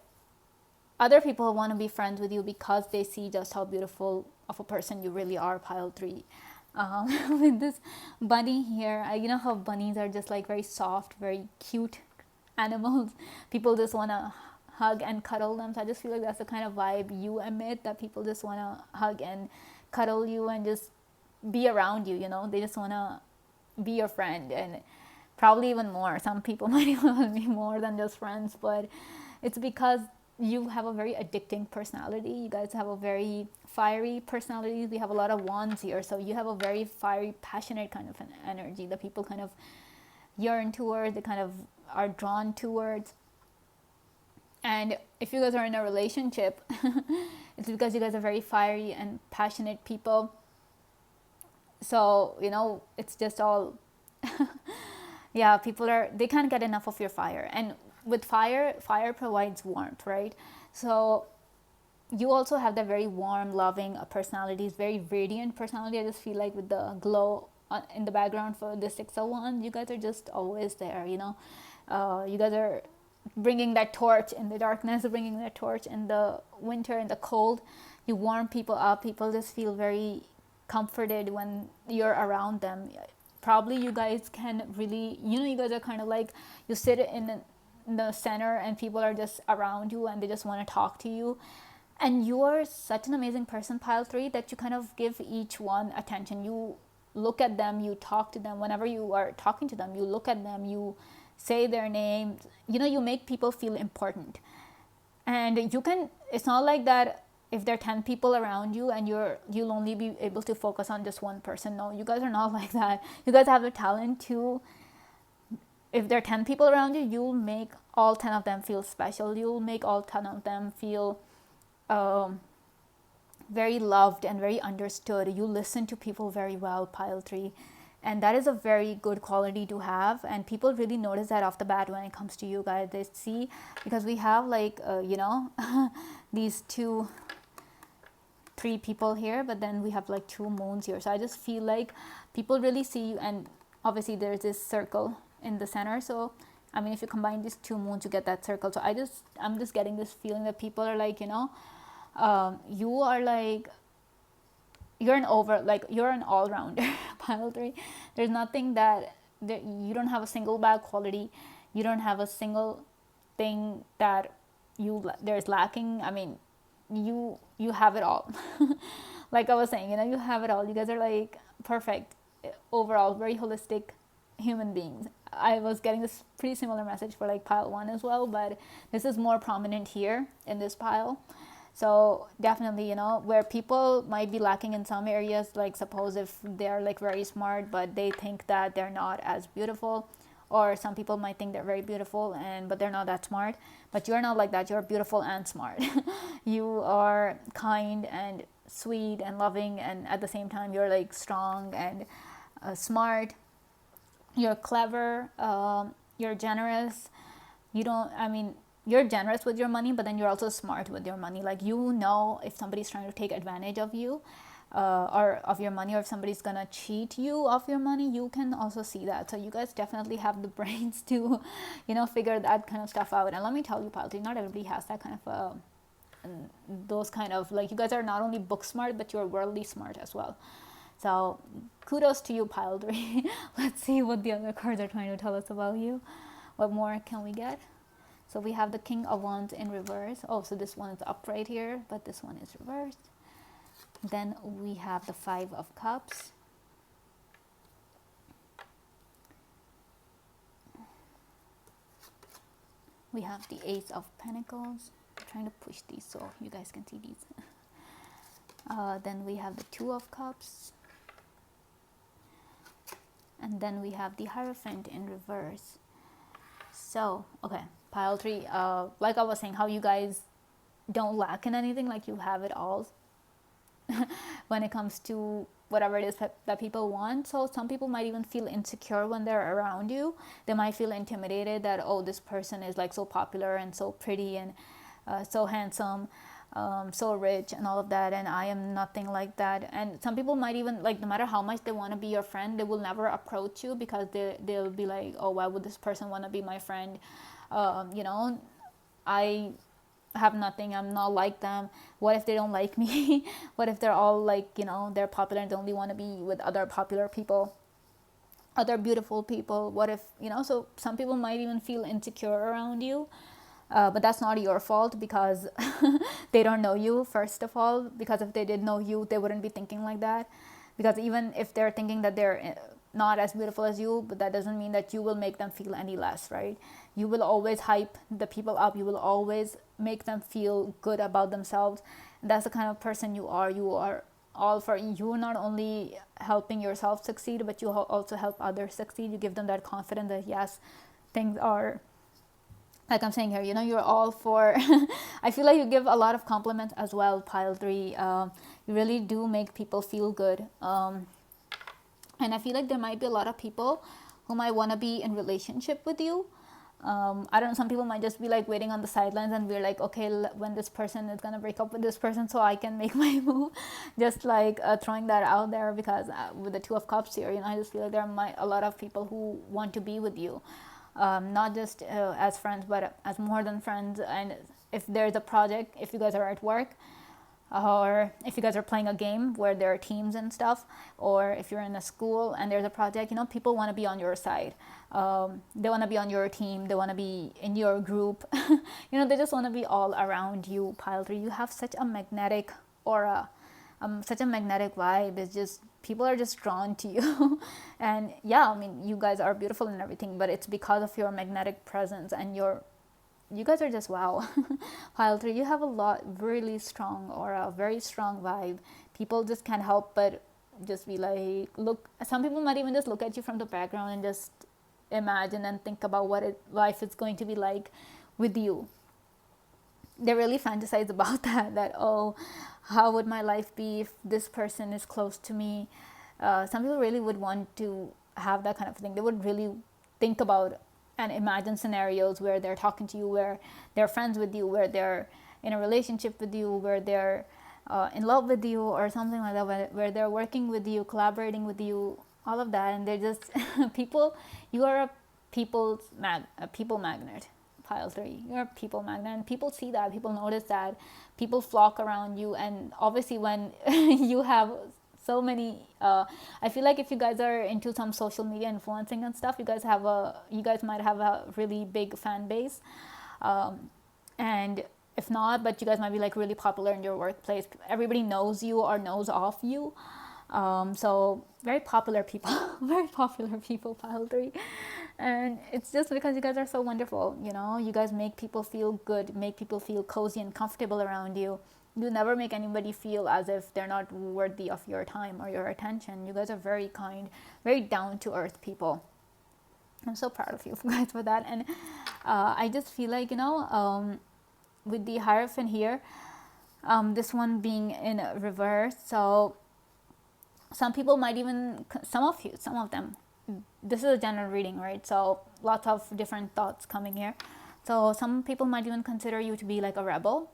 other people want to be friends with you because they see just how beautiful of a person you really are, pile 3. With this bunny here, how bunnies are just like very soft, very cute animals. People just want to hug and cuddle them. So I just feel like that's the kind of vibe you emit, that people just want to hug and cuddle you and just be around you. They just want to be your friend, and probably even more. Some people might even want to be more than just friends, but it's because you have a very addicting personality. You guys have a very fiery personality. We have a lot of wands here, so you have a very fiery, passionate kind of an energy that people kind of yearn towards. They kind of are drawn towards. And if you guys are in a relationship, it's because you guys are very fiery and passionate people. So it's just all yeah, they can't get enough of your fire. And with fire provides warmth, right? So you also have that very warm, loving personality, very radiant personality. I just feel like with the glow in the background for the 6 of Wands, you guys are just always there. You guys are bringing that torch in the darkness, bringing that torch in the winter, in the cold. You warm people up. People just feel very comforted when you're around them. Probably you guys can really, you guys are kind of like, you sit in the center and people are just around you and they just want to talk to you. And you are such an amazing person, pile 3, that you kind of give each one attention. You look at them, you talk to them. Whenever you are talking to them, you look at them, you say their names. You make people feel important. And it's not like that if there are 10 people around you and you'll only be able to focus on just one person. No, you guys are not like that. You guys have the talent to, if there are 10 people around you, you'll make all 10 of them feel special. You'll make all 10 of them feel very loved and very understood. You listen to people very well, pile 3. And that is a very good quality to have, and people really notice that off the bat when it comes to you guys. They see, because we have like these 3 people here, but then we have like 2 moons here. So I just feel like people really see you, and obviously there's this circle in the center. So I mean, if you combine these 2 moons, you get that circle. So I'm just getting this feeling that people are like, you are like, you're an all-rounder. Pile 3, there's nothing that you don't have a single bad quality. You don't have a single thing that there's lacking. I mean, you have it all. Like I was saying, you have it all. You guys are like perfect overall, very holistic human beings. I was getting this pretty similar message for like pile 1 as well, but this is more prominent here in this pile. So definitely, where people might be lacking in some areas, like suppose if they're like very smart, but they think that they're not as beautiful, or some people might think they're very beautiful but they're not that smart. But you're not like that. You're beautiful and smart. You are kind and sweet and loving, and at the same time you're like strong and smart. You're clever. You're generous. You're generous with your money, but then you're also smart with your money. Like, if somebody's trying to take advantage of you, or of your money, or if somebody's gonna cheat you of your money, you can also see that. So you guys definitely have the brains to figure that kind of stuff out. And let me tell you, pile 3, not everybody has that kind of those kind of, like, you guys are not only book smart, but you're worldly smart as well. So kudos to you, pile 3. Let's see what the other cards are trying to tell us about you. What more can we get? So we have the King of Wands in reverse. Oh, so this one is upright here, but this one is reversed. Then we have the 5 of Cups. We have the Ace of Pentacles. I'm trying to push these so you guys can see these. Then we have the 2 of Cups. And then we have the Hierophant in reverse. So, okay, pile 3, like I was saying, how you guys don't lack in anything, like you have it all when it comes to whatever it is that people want. So some people might even feel insecure when they're around you. They might feel intimidated that, oh, this person is like so popular and so pretty and so handsome, so rich and all of that, and I am nothing like that. And some people might even, like, no matter how much they want to be your friend, they will never approach you because they'll be like, oh, why would this person want to be my friend? I have nothing, I'm not like them. What if they don't like me? What if they're all like, they're popular and they only want to be with other popular people, other beautiful people? What if, so some people might even feel insecure around you. But that's not your fault, because they don't know you, first of all. Because if they did know you, they wouldn't be thinking like that. Because even if they're thinking that they're not as beautiful as you, but that doesn't mean that you will make them feel any less, right? You will always hype the people up. You will always make them feel good about themselves. And that's the kind of person you are. You are all for, you're not only helping yourself succeed, but you also help others succeed. You give them that confidence that, yes, things are, like I'm saying here, you're all for I feel like you give a lot of compliments as well, pile 3. You really do make people feel good. And I feel like there might be a lot of people who might want to be in relationship with you. I don't know, some people might just be like waiting on the sidelines and we're like, okay, when this person is going to break up with this person so I can make my move. Just like throwing that out there, because with the 2 of Cups here, I just feel like there are a lot of people who want to be with you. Not just as friends, but as more than friends. And if there's a project, if you guys are at work, or if you guys are playing a game where there are teams and stuff, or if you're in a school and there's a project, people want to be on your side. They want to be on your team. They want to be in your group. They just want to be all around you, pile 3. You have such a magnetic aura, such a magnetic vibe. It's just, people are just drawn to you. And yeah, you guys are beautiful and everything, but it's because of your magnetic presence, and you guys are just wow. Pile 3, you have a really strong aura, very strong vibe. People just can't help but just be like, look, some people might even just look at you from the background and just imagine and think about what life is going to be like with you. they really fantasize about that, oh, how would my life be if this person is close to me. Some people really would want to have that kind of thing. They would really think about and imagine scenarios where they're talking to you, where they're friends with you, where they're in a relationship with you, where they're in love with you or something like that, where they're working with you, collaborating with you, all of that. And they're just people. You are a people magnet. Pile 3, you're a people magnet, and people see that, people notice that, people flock around you. And obviously when you have so many I feel like if you guys are into some social media influencing and stuff, you guys might have a really big fan base. And if not, but you guys might be like really popular in your workplace, everybody knows you or knows of you. So very popular people, very popular people, pile 3. And it's just because you guys are so wonderful, you guys make people feel good, make people feel cozy and comfortable around you. You never make anybody feel as if they're not worthy of your time or your attention. You guys are very kind, very down to earth people. I'm so proud of you guys for that. And I just feel like, with the Hierophant here, this one being in reverse, so some people might even, some of them, this is a general reading, right? So lots of different thoughts coming here. So some people might even consider you to be like a rebel.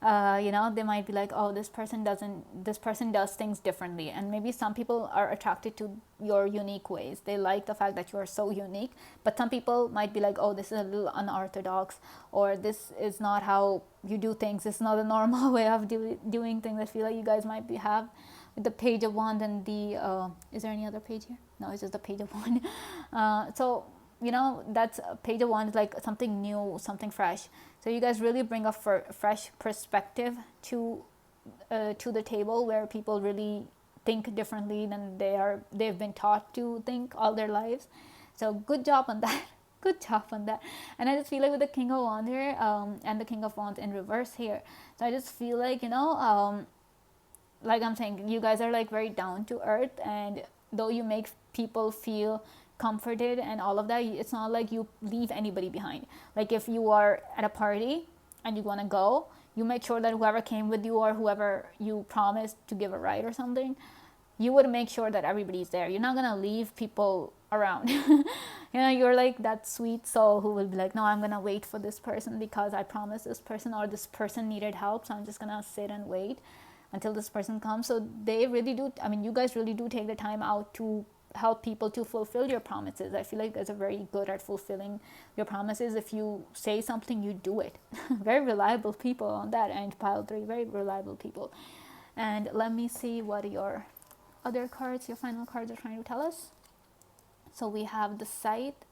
They might be like, oh, this person does things differently. And maybe some people are attracted to your unique ways. They like the fact that you are so unique. But some people might be like, oh, this is a little unorthodox, or this is not how you do things. It's not a normal way of doing things. I feel like you guys might have with the Page of Wands and the is there any other page here? No, it's just the Page of Wands. So that's Page of Wands, like something new, something fresh. So you guys really bring a fresh perspective to the table, where people really think differently than they've been taught to think all their lives. So good job on that. Good job on that. And I just feel like with the King of Wands here, and the King of Wands in reverse here, so I just feel like like I'm saying, you guys are like very down to earth, and though you make people feel comforted and all of that, it's not like you leave anybody behind. Like if you are at a party and you want to go, you make sure that whoever came with you or whoever you promised to give a ride or something, you would make sure that everybody's there. You're not gonna leave people around. You're like that sweet soul who will be like, no, I'm gonna wait for this person because I promised this person, or this person needed help, so I'm just gonna sit and wait until this person comes. So they really do, you guys really do take the time out to help people to fulfill your promises. I feel like you guys are very good at fulfilling your promises. If you say something, you do it. Very reliable people on that end, pile 3, very reliable people. And let me see what your other cards, your final cards, are trying to tell us. So we have the Scythe,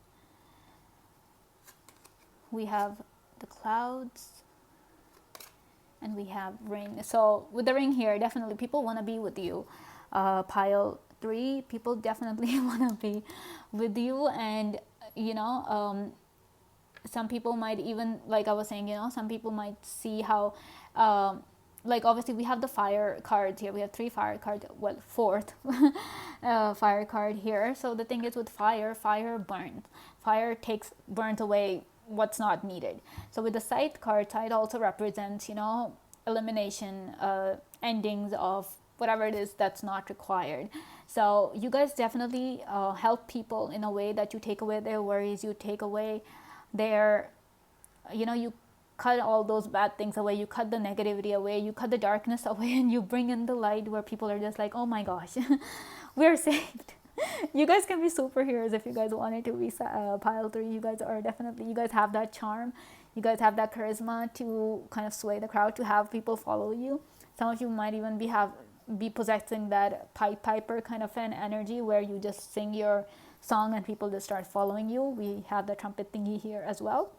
we have the Clouds, and we have Ring. So with the Ring here, definitely people want to be with you, pile 3. People definitely want to be with you. And some people might even, like I was saying, some people might see how like obviously we have the fire cards here. We have 3 fire cards, well, 4th fire card here. So the thing is, with fire burns. Fire burns away what's not needed. So with the Scythe card, Scythe also represents elimination, endings of whatever it is that's not required. So you guys definitely help people in a way that you take away their worries, you take away their, you cut all those bad things away, you cut the negativity away, you cut the darkness away, and you bring in the light, where people are just like, oh my gosh, we're saved. You guys can be superheroes if you guys wanted to be, pile 3. You guys have that charm, you guys have that charisma to kind of sway the crowd, to have people follow you. Some of you might even be possessing that piper kind of an energy, where you just sing your song and people just start following you. We have the trumpet thingy here as well.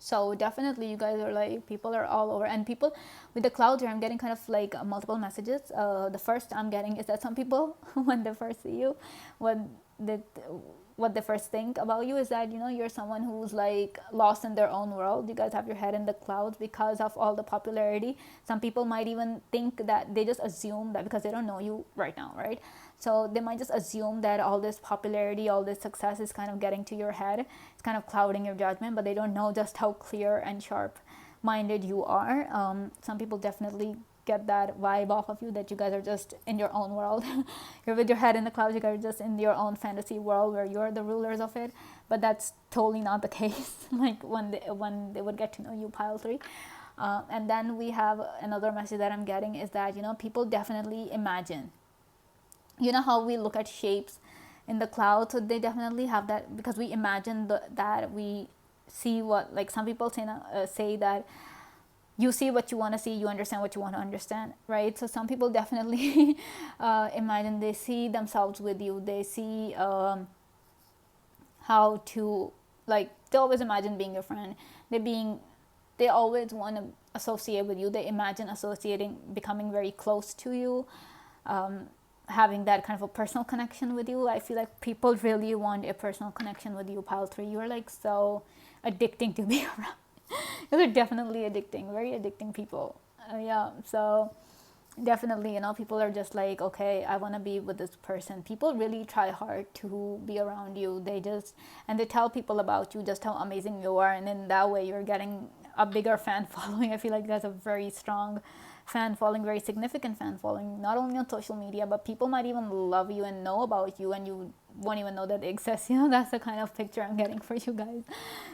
So definitely you guys are like, people are all over. And people with the Clouds here, I'm getting kind of like multiple messages. The first I'm getting is that some people, when they first see you, what they first think about you is that you're someone who's like lost in their own world. You guys have your head in the clouds because of all the popularity. Some people might even think that, they just assume that, because they don't know you right now, right? So they might just assume that all this popularity, all this success is kind of getting to your head. It's kind of clouding your judgment, but they don't know just how clear and sharp minded you are. Some people definitely get that vibe off of you, that you guys are just in your own world. You're with your head in the clouds, you guys are just in your own fantasy world where you're the rulers of it. But that's totally not the case. Like when they would get to know you, pile 3. And then we have another message that I'm getting is that, people definitely imagine. You know how we look at shapes in the clouds? So they definitely have that, because we imagine that we see what, like some people say that you see what you want to see, you understand what you want to understand, right? So some people definitely imagine, they see themselves with you, they see how to, like, they always imagine being your friend, they always want to associate with you, they imagine associating, becoming very close to you, having that kind of a personal connection with you. I feel like people really want a personal connection with you, pile 3. You're like so addicting to be around. You're definitely addicting, very addicting people. Yeah, so definitely, people are just like, okay, I want to be with this person. People really try hard to be around you. And they tell people about you, just how amazing you are, and in that way you're getting a bigger fan following. I feel like that's a very strong fan following, very significant fan following, not only on social media, but people might even love you and know about you, and you won't even know that they exist. That's the kind of picture I'm getting for you guys.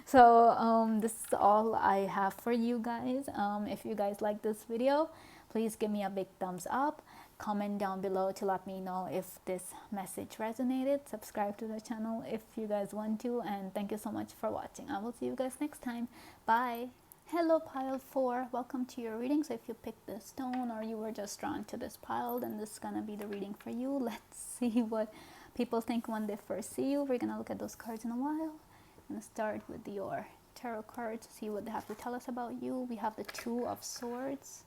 So this is all I have for you guys. If you guys like this video, please give me a big thumbs up, comment down below to let me know if this message resonated, subscribe to the channel if you guys want to, and thank you so much for watching. I will see you guys next time. Bye. Hello pile 4, welcome to your reading. So if you picked this stone or you were just drawn to this pile, then this is gonna be the reading for you. Let's see what people think when they first see you. We're gonna look at those cards in a while. I'm gonna start with your tarot cards, see what they have to tell us about you. We have the 2 of Swords,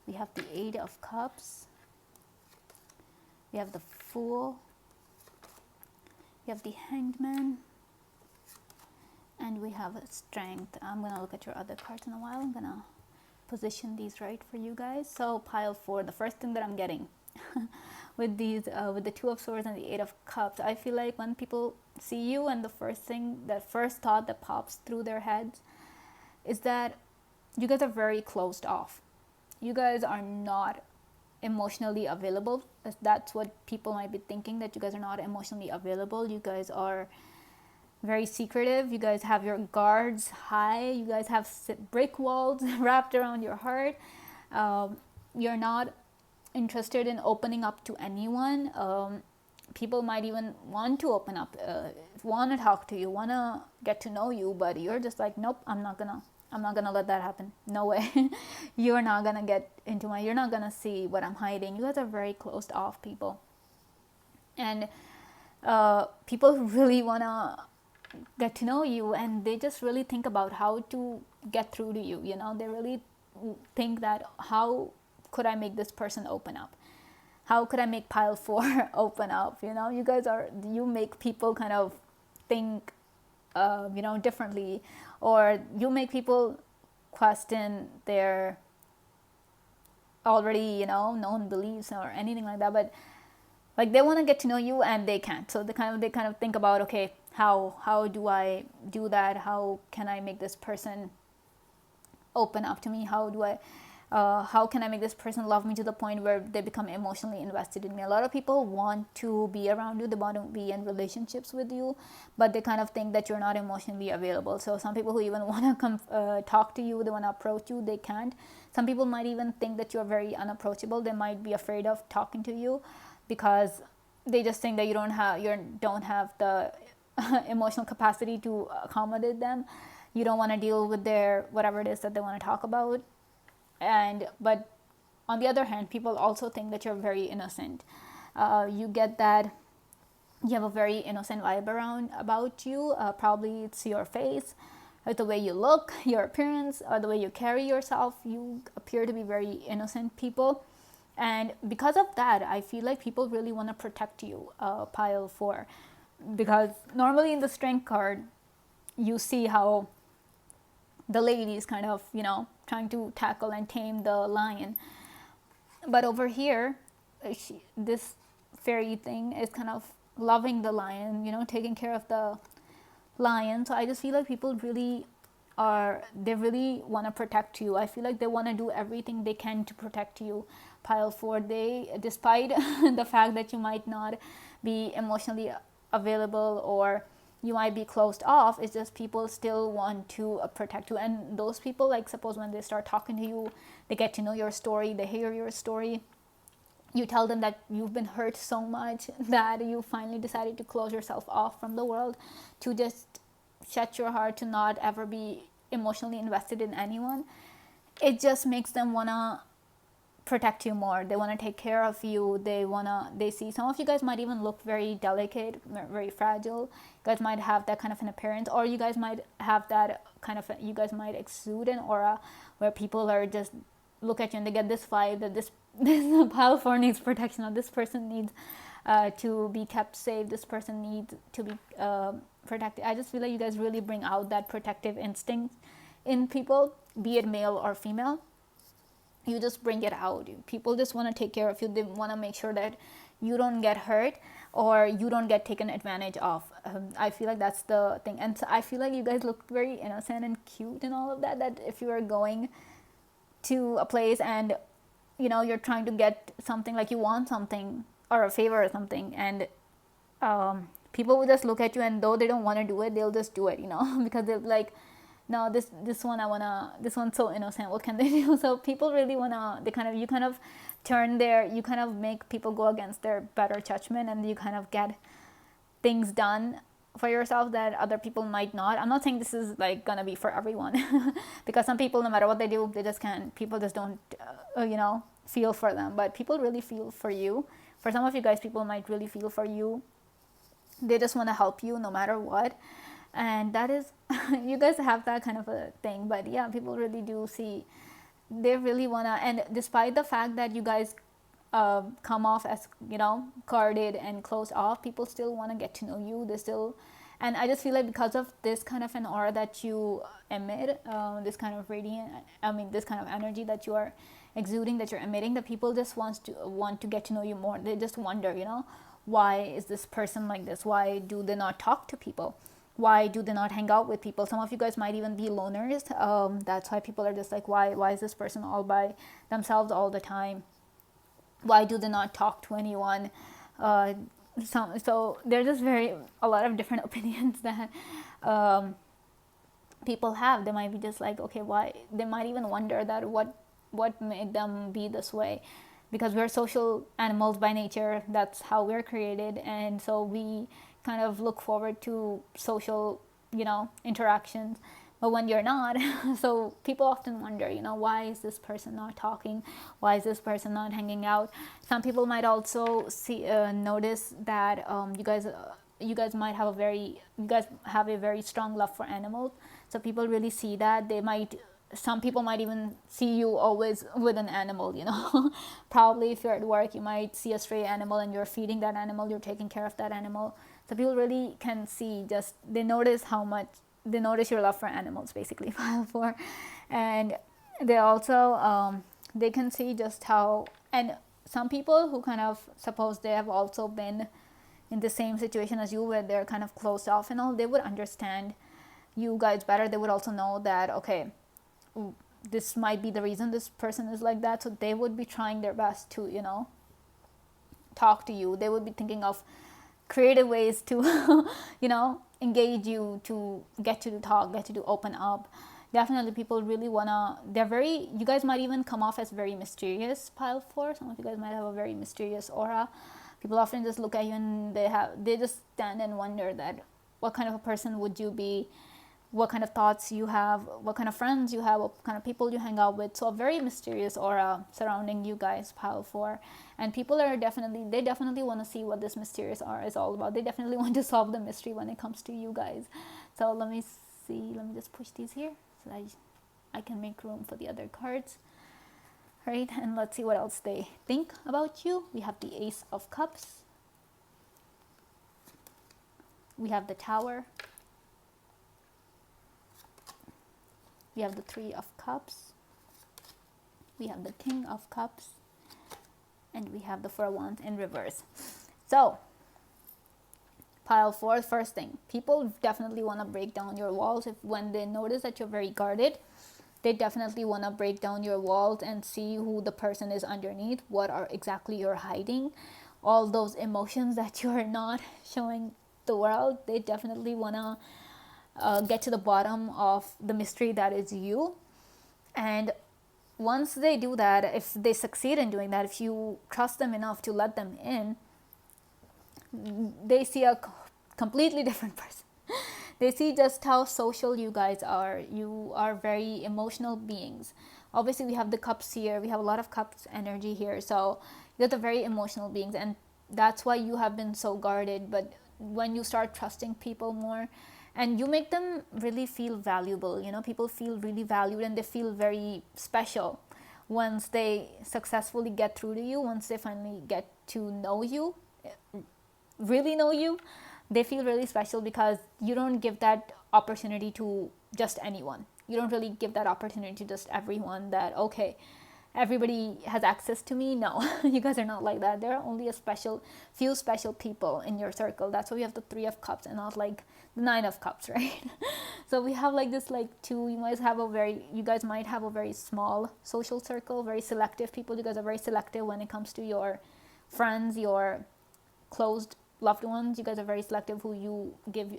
we have the 8 of Cups, we have the Fool, we have the Hanged Man, and we have a Strength. I'm gonna look at your other cards in a while. I'm gonna position these right for you guys. So pile 4, the first thing that I'm getting with these with the 2 of Swords and the 8 of Cups, I feel like when people see you, and the first thought that pops through their heads is that you guys are very closed off. You guys are not emotionally available. That's what people might be thinking, that you guys are not emotionally available. You guys are very secretive. You guys have your guards high. You guys have brick walls wrapped around your heart. You're not interested in opening up to anyone. People might even want to open up, want to talk to you, want to get to know you, but you're just like, nope, I'm not gonna let that happen. No way. You're not gonna get into you're not gonna see what I'm hiding. You guys are very closed off people, and people really wanna get to know you, and they just really think about how to get through to you. They really think that, how could I make this person open up? How could I make pile 4 open up? You make people kind of think differently, or you make people question their already known beliefs or anything like that. But like, they want to get to know you and they can't, so they kind of think about, okay, how do I do that? How can I make this person open up to me? How can I make this person love me to the point where they become emotionally invested in me? A lot of people want to be around you, they want to be in relationships with you, but they kind of think that you're not emotionally available. So some people who even want to come talk to you, they want to approach you, they can't. Some people might even think that you're very unapproachable. They might be afraid of talking to you because they just think that you don't have the emotional capacity to accommodate them. You don't want to deal with their whatever it is that they want to talk about. But on the other hand, people also think that you're very innocent. You get that you have a very innocent vibe about you. Probably it's your face, like the way you look, your appearance, or the way you carry yourself. You appear to be very innocent people. And because of that, I feel like people really want to protect you, pile 4. Because normally in the Strength card, you see how the lady is kind of, trying to tackle and tame the lion. But over here, this fairy thing is kind of loving the lion, taking care of the lion. So I just feel like people really are, they really want to protect you. I feel like they want to do everything they can to protect you. Pile 4, they, despite the fact that you might not be emotionally available or you might be closed off, it's just people still want to protect you. And those people, like suppose when they start talking to you, they get to know your story, they hear your story, you tell them that you've been hurt so much that you finally decided to close yourself off from the world, to just shut your heart, to not ever be emotionally invested in anyone. It just makes them want to protect you more. They want to take care of you. They see some of you guys might even look very delicate, very fragile. You guys might have that kind of an appearance, or you guys might have that kind of you guys might exude an aura where people are just look at you and they get this vibe that this pile 4 needs protection, or this person needs to be kept safe, this person needs to be protected. I just feel like you guys really bring out that protective instinct in people, be it male or female. You just bring it out. People just want to take care of you. They want to make sure that you don't get hurt or you don't get taken advantage of. I feel like that's the thing. And so I feel like you guys look very innocent and cute and all of that, that if you are going to a place and you're trying to get something, like you want something or a favor or something, and people will just look at you, and though they don't want to do it, they'll just do it, because they're like, no, this one I wanna, this one's so innocent, what can they do? So people really wanna, you kind of you kind of make people go against their better judgment, and you kind of get things done for yourself that other people might not. I'm not saying this is like gonna be for everyone because some people, no matter what they do, they just can't, people just don't feel for them, but people really feel for you. For some of you guys, people might really feel for you. They just want to help you no matter what, and that is you guys have that kind of a thing. But yeah, people really do see, they really want to, and despite the fact that you guys come off as guarded and closed off, people still want to get to know you. They still, and I just feel like because of this kind of an aura that you emit, this kind of this kind of energy that you are exuding, that you're emitting, the people just want to get to know you more. They just wonder, why is this person like this? Why do they not talk to people? Why do they not hang out with people? Some of you guys might even be loners. That's why people are just like, why is this person all by themselves all the time? Why do they not talk to anyone? So there's just a lot of different opinions that people have. They might be just like, okay, why? They might even wonder that what made them be this way, because we're social animals by nature. That's how we're created, and so we kind of look forward to social interactions. But when you're not, so people often wonder, why is this person not talking? Why is this person not hanging out? Some people might also notice that you guys have a very strong love for animals. So people really see that. Some people might even see you always with an animal, Probably if you're at work, you might see a stray animal and you're feeding that animal, you're taking care of that animal. So people really can see, they notice your love for animals, basically, pile 4. And they also, they can see just how, and some people who kind of, suppose they have also been in the same situation as you, where they're kind of closed off and all, they would understand you guys better. They would also know that, okay, this might be the reason this person is like that. So they would be trying their best to, talk to you. They would be thinking of creative ways to, engage you, to get you to talk, get you to open up. Definitely people really you guys might even come off as very mysterious, pile 4. Some of you guys might have a very mysterious aura. People often just look at you and they just stand and wonder that what kind of a person would you be, what kind of thoughts you have, what kind of friends you have, what kind of people you hang out with. So a very mysterious aura surrounding you guys, pile 4. And people they definitely want to see what this mysterious aura is all about. They definitely want to solve the mystery when it comes to you guys. So let me just push these here so that I can make room for the other cards. Right, and let's see what else they think about you. We have the Ace of Cups. We have the Tower. We have the 3 of Cups. We have the King of Cups. And we have the 4 of Wands in reverse. So, Pile 4, first thing, people definitely want to break down your walls. If when they notice that you're very guarded, they definitely want to break down your walls and see who the person is underneath, what are exactly you're hiding, all those emotions that you're not showing the world. They definitely want to get to the bottom of the mystery that is you. And once they do that, if they succeed in doing that, if you trust them enough to let them in, they see a completely different person. They see just how social you guys are. You are very emotional beings. Obviously, we have the cups here. We have a lot of cups energy here. So you're the very emotional beings, and that's why you have been so guarded. But when you start trusting people more, and you make them really feel valuable, people feel really valued and they feel very special once they successfully get through to you, once they finally get to know you, really know you. They feel really special because you don't give that opportunity to just anyone. You don't really give that opportunity to just everyone, that okay, everybody has access to me. No, you guys are not like that. There are only a few special people in your circle. That's why we have the 3 of cups and not like the 9 of cups, right? So we have like this, like two, you guys might have a very small social circle, very selective people. You guys are very selective when it comes to your friends, your closed loved ones. You guys are very selective who you give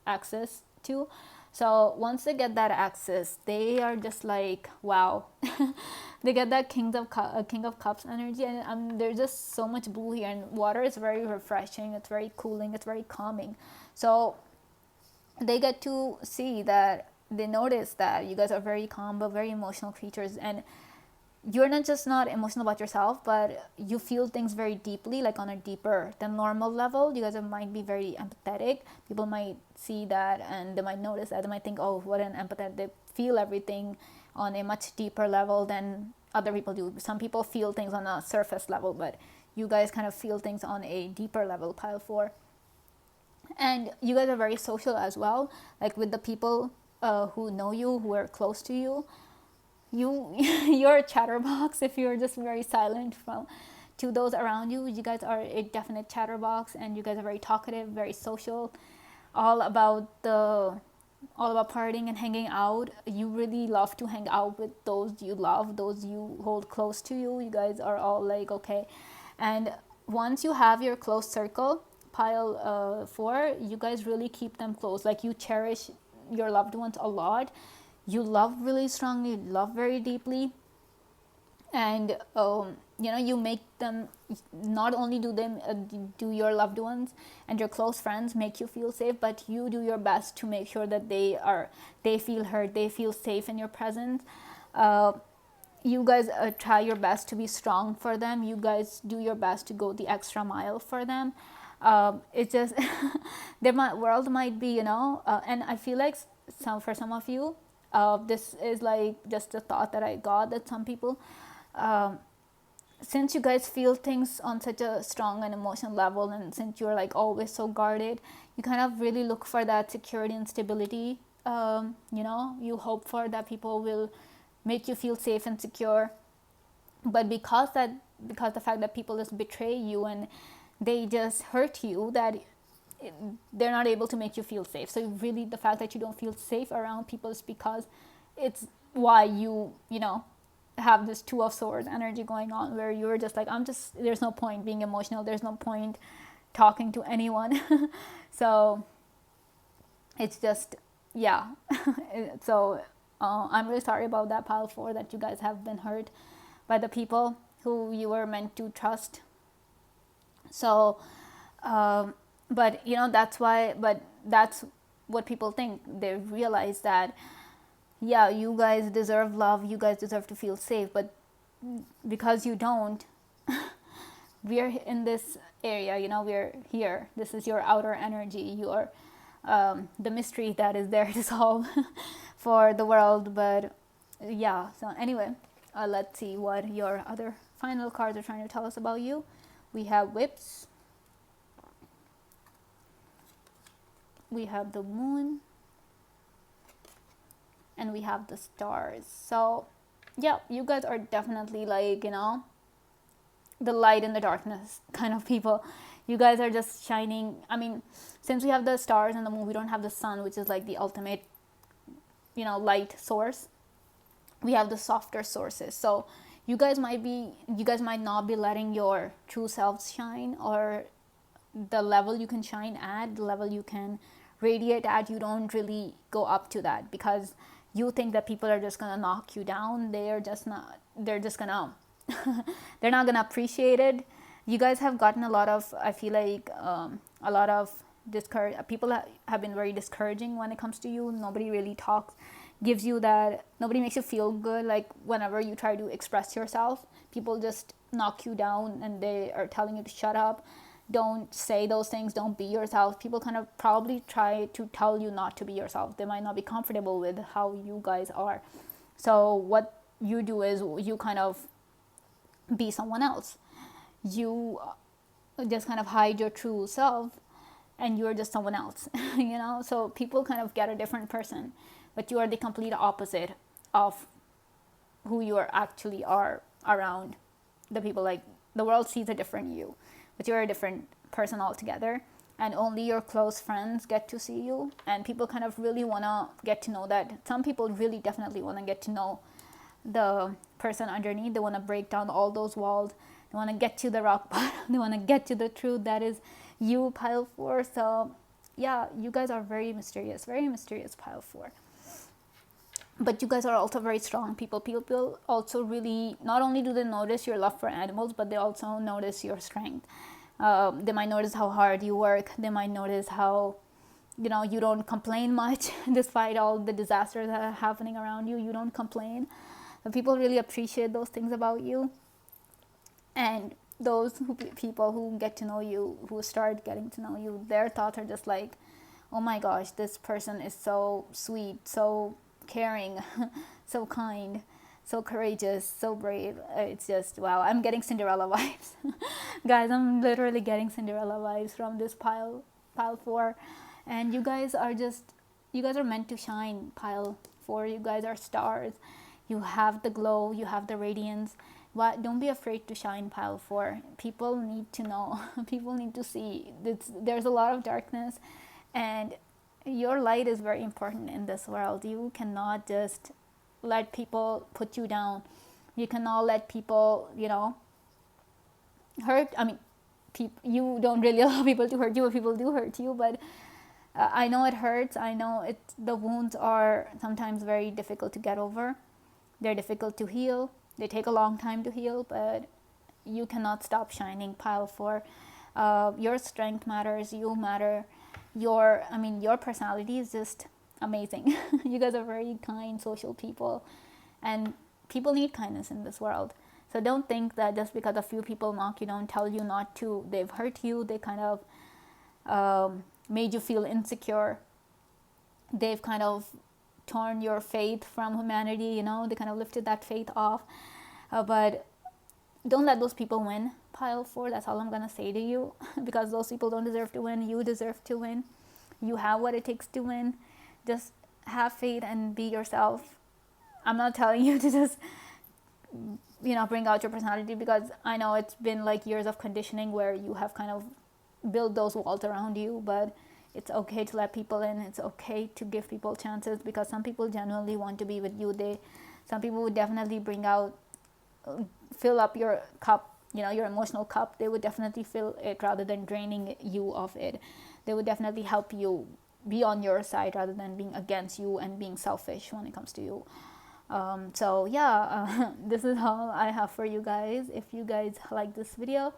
access to. So once they get that access, they are just like, wow. They get that king of cups energy, and there's just so much blue here, and water is very refreshing, it's very cooling, it's very calming. So they get to see that, they notice that you guys are very calm but very emotional creatures, and you're not emotional about yourself, but you feel things very deeply, like on a deeper than normal level. You guys might be very empathetic. People might see that and they might notice that. They might think, oh, what an empathetic. They feel everything on a much deeper level than other people do. Some people feel things on a surface level, but you guys kind of feel things on a deeper level, pile 4. And you guys are very social as well, like with the people who know you, who are close to you. You're a chatterbox. If you're just very silent to those around you, you guys are a definite chatterbox, and you guys are very talkative, very social, all about partying and hanging out. You really love to hang out with those you love, those you hold close to you. You guys are all like, okay. And once you have your close circle, pile 4, you guys really keep them close. Like, you cherish your loved ones a lot. You love really strongly, love very deeply, and you make them, not only do your loved ones and your close friends make you feel safe, but you do your best to make sure that they feel heard, they feel safe in your presence. You guys try your best to be strong for them. You guys do your best to go the extra mile for them. It's just their world might be, and I feel like for some of you, this is like just a thought that I got, that some people, since you guys feel things on such a strong and emotional level, and since you're like always so guarded, you kind of really look for that security and stability. You hope for that people will make you feel safe and secure. But because the fact that people just betray you and they just hurt you, that they're not able to make you feel safe. So really, the fact that you don't feel safe around people is because it's why you have this 2 of swords energy going on, where you're just like, there's no point being emotional, there's no point talking to anyone. So it's just, yeah. So I'm really sorry about that, pile 4, that you guys have been hurt by the people who you were meant to trust. So but that's what people think. They realize that, yeah, you guys deserve love, you guys deserve to feel safe, but because you don't, we're in this area, we're here. This is your outer energy, your the mystery that is there to solve for the world. But yeah, so anyway, let's see what your other final cards are trying to tell us about you. We have whips, we have the moon, and we have the stars. So yeah, you guys are definitely like, the light in the darkness kind of people. You guys are just shining. I mean, since we have the stars and the moon, we don't have the sun, which is like the ultimate, light source. We have the softer sources. So you guys might not be letting your true selves shine, or the level you can shine at, the level you can radiate at. You don't really go up to that because you think that people are just gonna knock you down. They're just gonna they're not gonna appreciate it. You guys have gotten a lot of, I feel like, a lot of people have been very discouraging when it comes to you. Nobody really gives you that. Nobody makes you feel good. Like whenever you try to express yourself, people just knock you down and they are telling you to shut up, don't say those things, don't be yourself. People kind of probably try to tell you not to be yourself. They might not be comfortable with how you guys are. So what you do is you kind of be someone else. You just kind of hide your true self and you're just someone else. So people kind of get a different person, but you are the complete opposite of who you actually are around the people. Like the world sees a different you, but you're a different person altogether, and only your close friends get to see you. And people kind of really want to get to know that. Some people really definitely want to get to know the person underneath. They want to break down all those walls. They want to get to the rock bottom. They want to get to the truth that is you, pile 4. So yeah, you guys are very mysterious pile 4. But you guys are also very strong people. People also really, not only do they notice your love for animals, but they also notice your strength. They might notice how hard you work. They might notice how, you don't complain much despite all the disasters that are happening around you. You don't complain. But people really appreciate those things about you. And those people who get to know you, who start getting to know you, their thoughts are just like, oh my gosh, this person is so sweet, so caring, so kind, so courageous, so brave. It's just, wow, I'm getting Cinderella vibes. Guys, I'm literally getting Cinderella vibes from this pile 4. And you guys are meant to shine, pile 4. You guys are stars. You have the glow, you have the radiance. Don't be afraid to shine, pile 4. People need to know. People need to see. There's a lot of darkness, and your light is very important in this world. You cannot just let people put you down. You cannot let people, hurt. I mean, you don't really allow people to hurt you, but people do hurt you. But I know it hurts. I know the wounds are sometimes very difficult to get over. They're difficult to heal. They take a long time to heal, but you cannot stop shining, pile 4. Your strength matters. You matter. Your personality is just amazing. You guys are very kind, social people, and people need kindness in this world. So don't think that just because a few people mock you, don't tell you not to, they've hurt you, they kind of made you feel insecure, they've kind of torn your faith from humanity, they kind of lifted that faith off. But don't let those people win, pile 4. That's all I'm gonna say to you. Because those people don't deserve to win. You deserve to win. You have what it takes to win. Just have faith and be yourself. I'm not telling you to just bring out your personality, because I know it's been like years of conditioning where you have kind of built those walls around you. But it's okay to let people in. It's okay to give people chances, because some people genuinely want to be with you. Some people would definitely fill up your cup, your emotional cup. They would definitely fill it rather than draining you of it. They would definitely help you be on your side rather than being against you and being selfish when it comes to you. So yeah, this is all I have for you guys. If you guys like this video,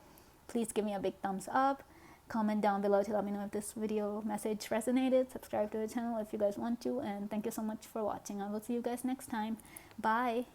please give me a big thumbs up. Comment down below to let me know if this video message resonated. Subscribe to the channel if you guys want to. And thank you so much for watching. I will see you guys next time. Bye.